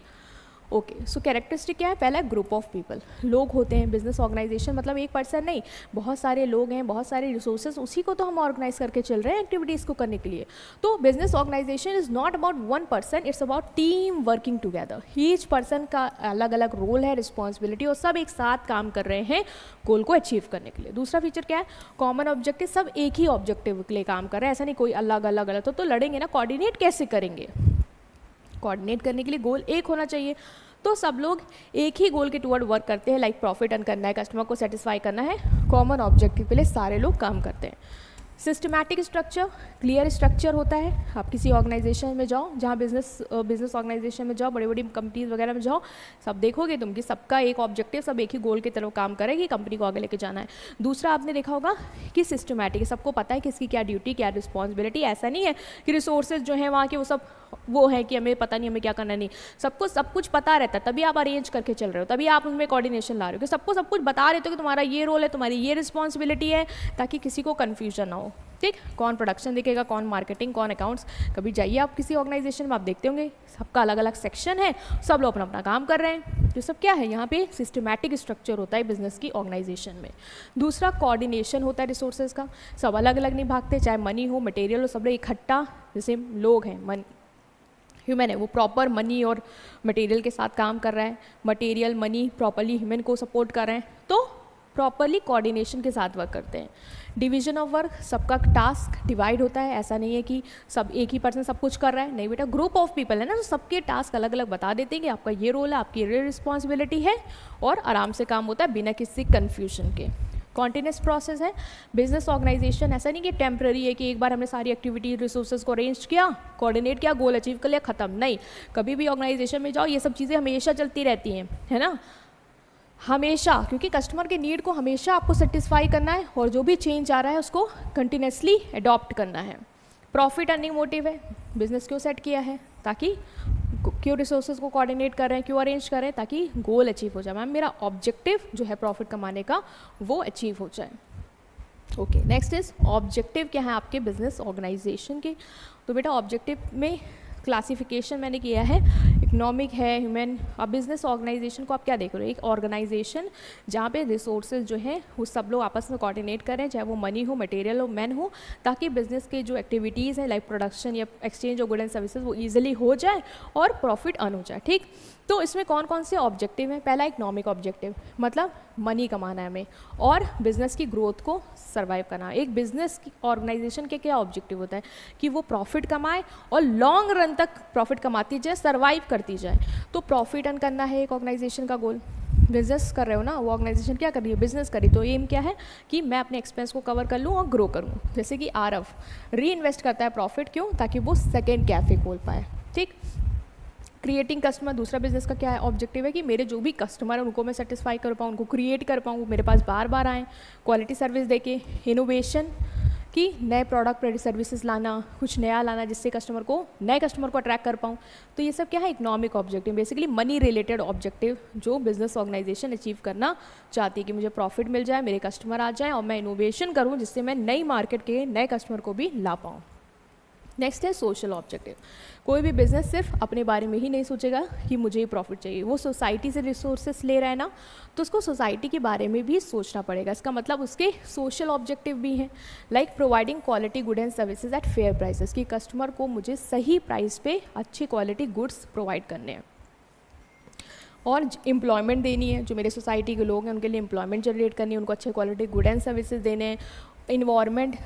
ओके, सो कैरेक्टरिस्टिक क्या है? पहला ग्रुप ऑफ पीपल, लोग होते हैं। बिजनेस ऑर्गेनाइजेशन मतलब एक पर्सन नहीं, बहुत सारे लोग हैं, बहुत सारे रिसोर्सेज, उसी को तो हम ऑर्गेनाइज करके चल रहे हैं एक्टिविटीज़ को करने के लिए। तो business organization is not about one person, it's about team working together. Each person का अलग अलग रोल है, रिस्पॉन्सिबिलिटी, और सब एक साथ काम कर रहे हैं गोल को अचीव करने के लिए। दूसरा फीचर क्या है? कॉमन ऑब्जेक्टिव, सब एक ही ऑब्जेक्टिव के लिए काम कर रहे हैं, ऐसा नहीं कोई अलग अलग अलग। तो लड़ेंगे ना, कोऑर्डिनेट कैसे करेंगे? कोऑर्डिनेट करने के लिए गोल एक होना चाहिए, तो सब लोग एक ही गोल के टुवर्ड वर्क करते हैं, लाइक प्रॉफिट अर्न करना है, कस्टमर को सेटिस्फाई करना है, कॉमन ऑब्जेक्टिव के लिए सारे लोग काम करते हैं। सिस्टमैटिक स्ट्रक्चर, क्लियर स्ट्रक्चर होता है। आप किसी ऑर्गेनाइजेशन में जाओ, जहाँ बिजनेस ऑर्गेनाइजेशन में जाओ, बड़ी बड़ी कंपनीज वगैरह में जाओ, सब देखोगे तुम कि सबका एक ऑब्जेक्टिव, सब एक ही गोल की तरफ काम करेगी, कंपनी को आगे लेके जाना है। दूसरा आपने देखा होगा कि सिस्टमैटिक, सबको पता है किसकी क्या ड्यूटी, क्या रिस्पॉन्सिबिलिटी। ऐसा नहीं है कि रिसोर्सेज जो है वहाँ के वो सब वो है कि हमें पता नहीं, हमें क्या करना नहीं, सबको सब कुछ पता रहता है, तभी आप अरेंज करके चल रहे हो, तभी आप उनमें कोऑर्डिनेशन ला रहे हो कि सबको सब कुछ बता रहे हो कि तुम्हारा ये रोल है, तुम्हारी ये रिस्पॉन्सिबिलिटी है, ताकि किसी को कन्फ्यूजन ना हो, ठीक। कौन प्रोडक्शन देखेगा, कौन मार्केटिंग, कौन अकाउंट्स। कभी जाइए आप किसी ऑर्गेनाइजेशन में, आप देखते होंगे सबका अलग अलग सेक्शन है, सब लोग अपना अपना काम कर रहे हैं। तो सब क्या है, यहाँ पे सिस्टमैटिक स्ट्रक्चर होता है बिजनेस की ऑर्गेनाइजेशन में। दूसरा कोऑर्डिनेशन होता है रिसोर्सेज का, सब अलग अलग नहीं भागते, चाहे मनी हो, मटेरियल हो, सब लोग इकट्ठा, जैसे लोग हैं, ह्यूमन है, वो प्रॉपर मनी और मटेरियल के साथ काम कर रहा है, मटेरियल मनी प्रॉपरली ह्यूमन को सपोर्ट कर रहे हैं, तो प्रॉपरली कोऑर्डिनेशन के साथ वर्क करते हैं। डिवीजन ऑफ वर्क, सबका टास्क डिवाइड होता है, ऐसा नहीं है कि सब एक ही पर्सन सब कुछ कर रहा है, नहीं बेटा, ग्रुप ऑफ पीपल है ना, तो सबके टास्क अलग अलग बता देते हैं कि आपका ये रोल है, आपकी ये रिस्पॉन्सिबिलिटी है, और आराम से काम होता है बिना किसी कन्फ्यूजन के। कॉन्टिन्यूस प्रोसेस है बिजनेस ऑर्गेनाइजेशन, ऐसा नहीं कि टेम्प्रेरी है कि एक बार हमने सारी एक्टिविटी रिसोर्सेज को अरेंज किया, कोऑर्डिनेट किया, गोल अचीव कर लिया, खत्म। नहीं, कभी भी ऑर्गेनाइजेशन में जाओ, ये सब चीज़ें हमेशा चलती रहती हैं, है ना, हमेशा, क्योंकि कस्टमर के नीड को हमेशा आपको सेटिस्फाई करना है, और जो भी चेंज आ रहा है उसको कंटिन्यूसली अडॉप्ट करना है। प्रॉफिट अर्निंग मोटिव है, बिजनेस क्यों सेट किया है, ताकि क्यों रिसोर्सेज को कोऑर्डिनेट कर रहे हैं, क्यों अरेंज कर रहे हैं, ताकि गोल अचीव हो जाए। मैम मेरा ऑब्जेक्टिव जो है प्रॉफिट कमाने का वो अचीव हो जाए। ओके, नेक्स्ट इज ऑब्जेक्टिव क्या है आपके बिजनेस ऑर्गेनाइजेशन के। तो बेटा ऑब्जेक्टिव में क्लासिफिकेशन मैंने किया है, इकोनॉमिक है, ह्यूमन। अब बिजनेस ऑर्गेनाइजेशन को आप क्या देख रहे हो, एक ऑर्गेनाइजेशन जहाँ पे रिसोर्सेज जो हैं वो सब लोग आपस में कोऑर्डिनेट करें, चाहे वो मनी हो, मटेरियल हो, मैन हो, ताकि बिजनेस के जो एक्टिविटीज़ हैं लाइक प्रोडक्शन या exchange of good and services वो ईजिली हो जाए और प्रॉफिट अर्न हो जाए। ठीक, तो इसमें कौन कौन से ऑब्जेक्टिव हैं। पहला इकोनॉमिक ऑब्जेक्टिव, मतलब मनी कमाना है हमें और बिजनेस की ग्रोथ को सर्वाइव करना। एक बिजनेस की ऑर्गेनाइजेशन के क्या ऑब्जेक्टिव होता है कि वो प्रॉफिट कमाए और लॉन्ग रन तक प्रॉफिट कमाती जाए, सर्वाइव करती जाए। तो प्रॉफिट अर्न करना है एक ऑर्गेनाइजेशन का गोल। बिजनेस कर रहे हो ना, वो ऑर्गेनाइजेशन क्या कर रही है, बिजनेस करी, तो एम क्या है कि मैं अपने एक्सपेंस को कवर कर लूँ और ग्रो करूँ। जैसे कि आरव री इन्वेस्ट करता है प्रॉफिट, क्यों, ताकि वो सेकेंड कैफे खोल पाए। ठीक, क्रिएटिंग कस्टमर, दूसरा बिजनेस का क्या है ऑब्जेक्टिव है कि मेरे जो भी कस्टमर हैं उनको मैं सेटिस्फाई कर पाऊँ, उनको क्रिएट कर पाऊँ, मेरे पास बार बार आएँ, क्वालिटी सर्विस देके। इनोवेशन कि नए प्रोडक्ट सर्विसेज लाना, कुछ नया लाना जिससे नए कस्टमर को अट्रैक्ट कर पाऊँ। तो ये सब क्या है, economic objective, basically money related objective जो बिजनेस ऑर्गेनाइजेशन अचीव करना चाहती है कि मुझे प्रॉफिट मिल जाए, मेरे कस्टमर आ जाए और मैं इनोवेशन करूँ जिससे मैं नई मार्केट के नए कस्टमर को भी ला पाऊँ। नेक्स्ट है सोशल ऑब्जेक्टिव। कोई भी बिजनेस सिर्फ अपने बारे में ही नहीं सोचेगा कि मुझे ही प्रॉफिट चाहिए, वो सोसाइटी से रिसोर्सेस ले रहा है ना, तो उसको सोसाइटी के बारे में भी सोचना पड़ेगा। इसका मतलब उसके सोशल ऑब्जेक्टिव भी हैं, like providing quality good and services at fair prices, कि कस्टमर को मुझे सही प्राइस पे अच्छी क्वालिटी गुड्स प्रोवाइड करने हैं। और एम्प्लॉयमेंट देनी है, जो मेरे सोसाइटी के लोग हैं उनके लिए एम्प्लॉयमेंट जनरेट करनी है, उनको अच्छे क्वालिटी गुड एंड सर्विसेज देने हैं। इन्वायरमेंट,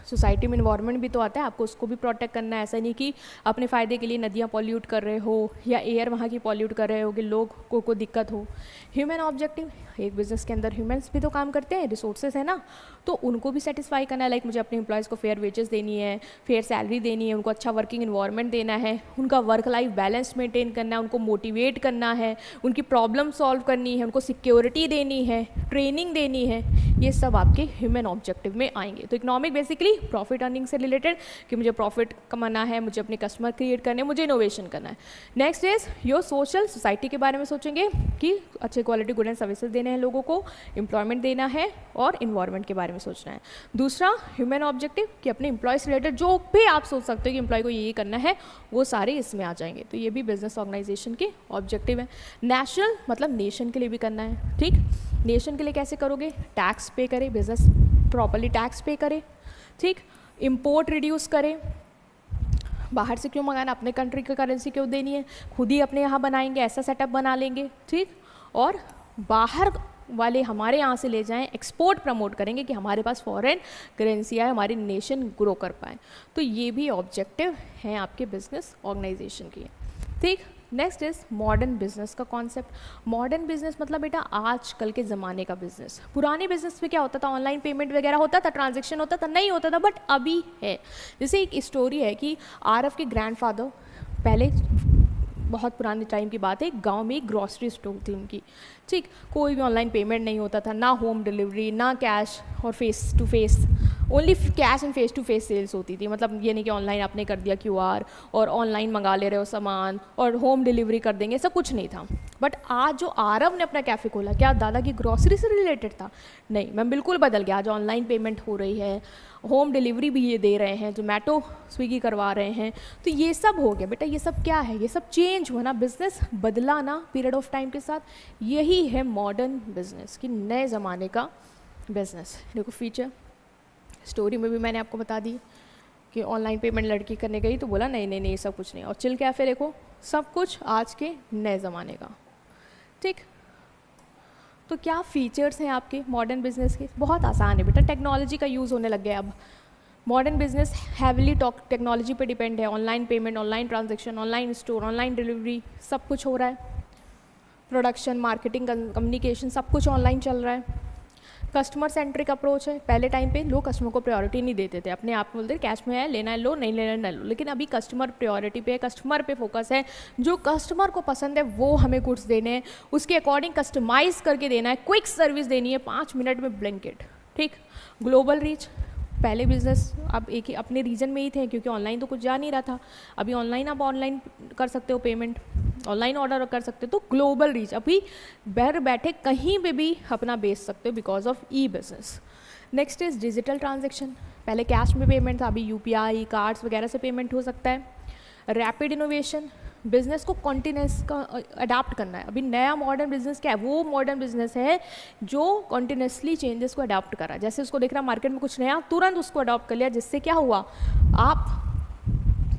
सोसाइटी में इन्वायरमेंट भी तो आता है, आपको उसको भी प्रोटेक्ट करना है। ऐसा नहीं कि अपने फ़ायदे के लिए नदियाँ पॉल्यूट कर रहे हो या एयर वहाँ की पॉल्यूट कर रहे हो कि लोग को दिक्कत हो। ह्यूमन ऑब्जेक्टिव, एक बिजनेस के अंदर ह्यूमन्स भी तो काम करते हैं, रिसोर्सेज है ना, तो उनको भी सेटिस्फाई करना है। लाइक मुझे अपने एम्प्लॉयज़ को फेयर वेजेस देनी है, फेयर सैलरी देनी है, उनको अच्छा वर्किंग इन्वायरमेंट देना है, उनका वर्क लाइफ बैलेंस मेंटेन करना है, उनको मोटिवेट करना है, उनकी प्रॉब्लम सॉल्व करनी है, उनको सिक्योरिटी देनी है, ट्रेनिंग देनी है। ये सब आपके ह्यूमन ऑब्जेक्टिव में आएंगे। तो इकोनॉमिक बेसिकली प्रॉफिट अर्निंग से रिलेटेड कि मुझे प्रॉफिट कमाना है, मुझे अपने कस्टमर क्रिएट करने हैं, मुझे इनोवेशन करना है। Next is your social, society के बारे में सोचेंगे कि अच्छे क्वालिटी गुड एंड सर्विसेज देने हैं लोगों को, एम्प्लॉयमेंट देना है और इन्वायरमेंट के बारे में सोचना है। दूसरा ह्यूमन ऑब्जेक्टिव कि अपने एम्प्लॉयज़ रिलेटेड जो भी आप सोच सकते हो कि एम्प्लॉय को ये करना है, वो सारे इसमें आ जाएंगे। तो ये भी बिजनेस ऑर्गेनाइजेशन के ऑब्जेक्टिव है। नेशनल मतलब नेशन के लिए भी करना है। ठीक, नेशन के लिए कैसे करोगे, टैक्स पे करे, बिजनेस प्रॉपर्ली टैक्स पे करे। ठीक, इंपोर्ट रिड्यूस करें, बाहर से क्यों मंगाना, अपने कंट्री की करेंसी क्यों देनी है, खुद ही अपने यहाँ बनाएंगे, ऐसा सेटअप बना लेंगे। ठीक, और बाहर वाले हमारे यहाँ से ले जाएं, एक्सपोर्ट प्रमोट करेंगे कि हमारे पास फॉरेन करेंसी है, हमारी नेशन ग्रो कर पाए। तो ये भी ऑब्जेक्टिव हैं आपके बिजनेस ऑर्गेनाइजेशन के। ठीक, नेक्स्ट इज मॉडर्न बिजनेस का कॉन्सेप्ट। मॉडर्न बिजनेस मतलब बेटा आजकल के ज़माने का बिजनेस। पुराने बिजनेस में क्या होता था, ऑनलाइन पेमेंट वगैरह होता था, ट्रांजैक्शन होता था, नहीं होता था, बट अभी है। जैसे एक स्टोरी है कि आरव के ग्रैंडफादर, पहले बहुत पुराने टाइम की बात है, गांव में एक ग्रॉसरी स्टोर थी उनकी। ठीक, कोई भी ऑनलाइन पेमेंट नहीं होता था, ना होम डिलीवरी, ना कैश और face to face, only cash and face to face sales होती थी। मतलब ये नहीं कि ऑनलाइन आपने कर दिया क्यूआर और ऑनलाइन मंगा ले रहे हो सामान और होम डिलीवरी कर देंगे, ऐसा कुछ नहीं था। बट आज जो आरव ने अपना कैफ़े खोला, क्या दादा की ग्रॉसरी से रिलेटेड था? नहीं, मैं बिल्कुल बदल गया। आज ऑनलाइन पेमेंट हो रही है, होम डिलीवरी भी ये दे रहे हैं, जोमेटो स्विगी करवा रहे हैं। तो ये सब हो गया बेटा, ये सब क्या है, ये सब चेंज हुआ ना, बिजनेस बदला ना पीरियड ऑफ टाइम के साथ। यही है मॉडर्न बिजनेस कि नए ज़माने का बिजनेस। देखो फीचर स्टोरी में भी मैंने आपको बता दी कि ऑनलाइन पेमेंट लड़की करने गई तो बोला नहीं नहीं नहीं सब कुछ नहीं, और चिल कैफ़े देखो सब कुछ आज के नए ज़माने का। ठीक, तो क्या फीचर्स हैं आपके मॉडर्न बिजनेस के? बहुत आसान है बेटा, टेक्नोलॉजी का यूज़ होने लग गया अब। मॉडर्न बिजनेस हैविली टेक्नोलॉजी पे डिपेंड है। Online payment, online transaction, online store, online delivery, सब कुछ हो रहा है। प्रोडक्शन, मार्केटिंग, कम्युनिकेशन, सब कुछ ऑनलाइन चल रहा है। कस्टमर सेंट्रिक अप्रोच है। पहले टाइम पे लोग कस्टमर को प्रायोरिटी नहीं देते थे, अपने आप बोलते कैश में है, लेना है लो, नहीं लेना है ना लो। लेकिन अभी कस्टमर प्रायोरिटी पे है, कस्टमर पे फोकस है। जो कस्टमर को पसंद है वो हमें गुड्स देने हैं, उसके अकॉर्डिंग कस्टमाइज़ करके देना है, क्विक सर्विस देनी है, 5 मिनट में ब्लिंकिट। ठीक, ग्लोबल रीच। पहले बिजनेस आप एक ही अपने रीजन में ही थे क्योंकि ऑनलाइन तो कुछ जा नहीं रहा था। अभी ऑनलाइन आप ऑनलाइन कर सकते हो पेमेंट, ऑनलाइन ऑर्डर कर सकते हो। तो ग्लोबल रीच, अभी घर बैठे कहीं पे भी अपना बेच सकते हो because of E business. Next is digital transaction. पहले कैश में पेमेंट था, अभी यूपीआई, कार्ड्स वगैरह से पेमेंट हो सकता है। रैपिड इनोवेशन, बिजनेस को कॉन्टिन्यूस का अडाप्ट करना है। अभी नया मॉडर्न बिजनेस क्या है? वो मॉडर्न बिजनेस है जो कॉन्टिन्यूसली चेंजेस को अडाप्ट कर रहा है। जैसे उसको देख रहा मार्केट में कुछ नया, तुरंत उसको अडॉप्ट कर लिया, जिससे क्या हुआ, आप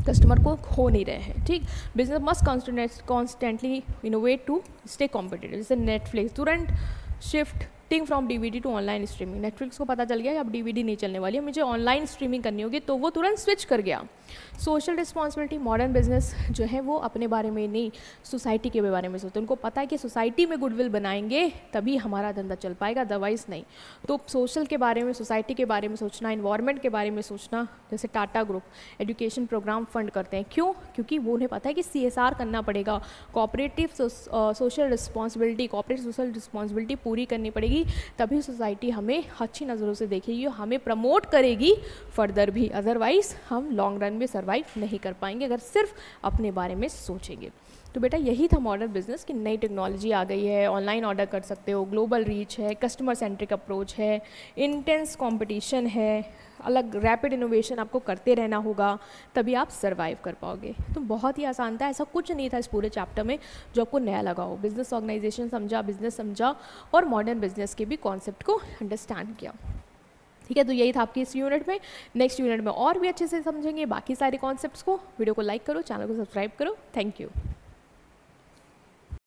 कस्टमर को खो नहीं रहे हैं। ठीक, business must constantly innovate to stay competitive. जैसे नेटफ्लिक्स तुरंत shifting from DVD to online streaming. Netflix को पता चल गया कि अब डीवीडी नहीं चलने वाली है, मुझे ऑनलाइन स्ट्रीमिंग करनी होगी, तो वो तुरंत स्विच कर गया। सोशल रिस्पॉन्सिबिलिटी, मॉडर्न बिजनेस जो है वो अपने बारे में नहीं, सोसाइटी के बारे में सोचते हैं। उनको पता है कि सोसाइटी में गुडविल बनाएंगे तभी हमारा धंधा चल पाएगा, अदरवाइज नहीं। तो सोशल के बारे में, सोसाइटी के बारे में सोचना, इन्वायरमेंट के बारे में सोचना। जैसे Tata group education program fund करते हैं, क्यों? क्योंकि वो उन्हें पता है कि CSR करना पड़ेगा, cooperative social responsibility, cooperative social responsibility पूरी करनी पड़ेगी, तभी सोसाइटी हमें अच्छी नज़रों से देखेगी और हमें प्रमोट करेगी फर्दर भी। अदरवाइज हम लॉन्ग रन में सर्वाइव नहीं कर पाएंगे अगर सिर्फ अपने बारे में सोचेंगे। तो बेटा यही था मॉडर्न बिजनेस की नई टेक्नोलॉजी आ गई है, ऑनलाइन ऑर्डर कर सकते हो, ग्लोबल रीच है, कस्टमर सेंट्रिक अप्रोच है, इंटेंस कंपटीशन है, अलग रैपिड इनोवेशन आपको करते रहना होगा, तभी आप सर्वाइव कर पाओगे। तो बहुत ही आसान था, ऐसा कुछ नहीं था इस पूरे चैप्टर में जो आपको नया लगा हो। बिजनेस ऑर्गेनाइजेशन समझा, बिजनेस समझा और मॉडर्न बिजनेस के भी कॉन्सेप्ट को अंडरस्टैंड किया। ठीक है, तो यही था आपकी इस यूनिट में। नेक्स्ट यूनिट में और भी अच्छे से समझेंगे बाकी सारे कॉन्सेप्ट्स को। वीडियो को लाइक करो, चैनल को सब्सक्राइब करो। Thank you.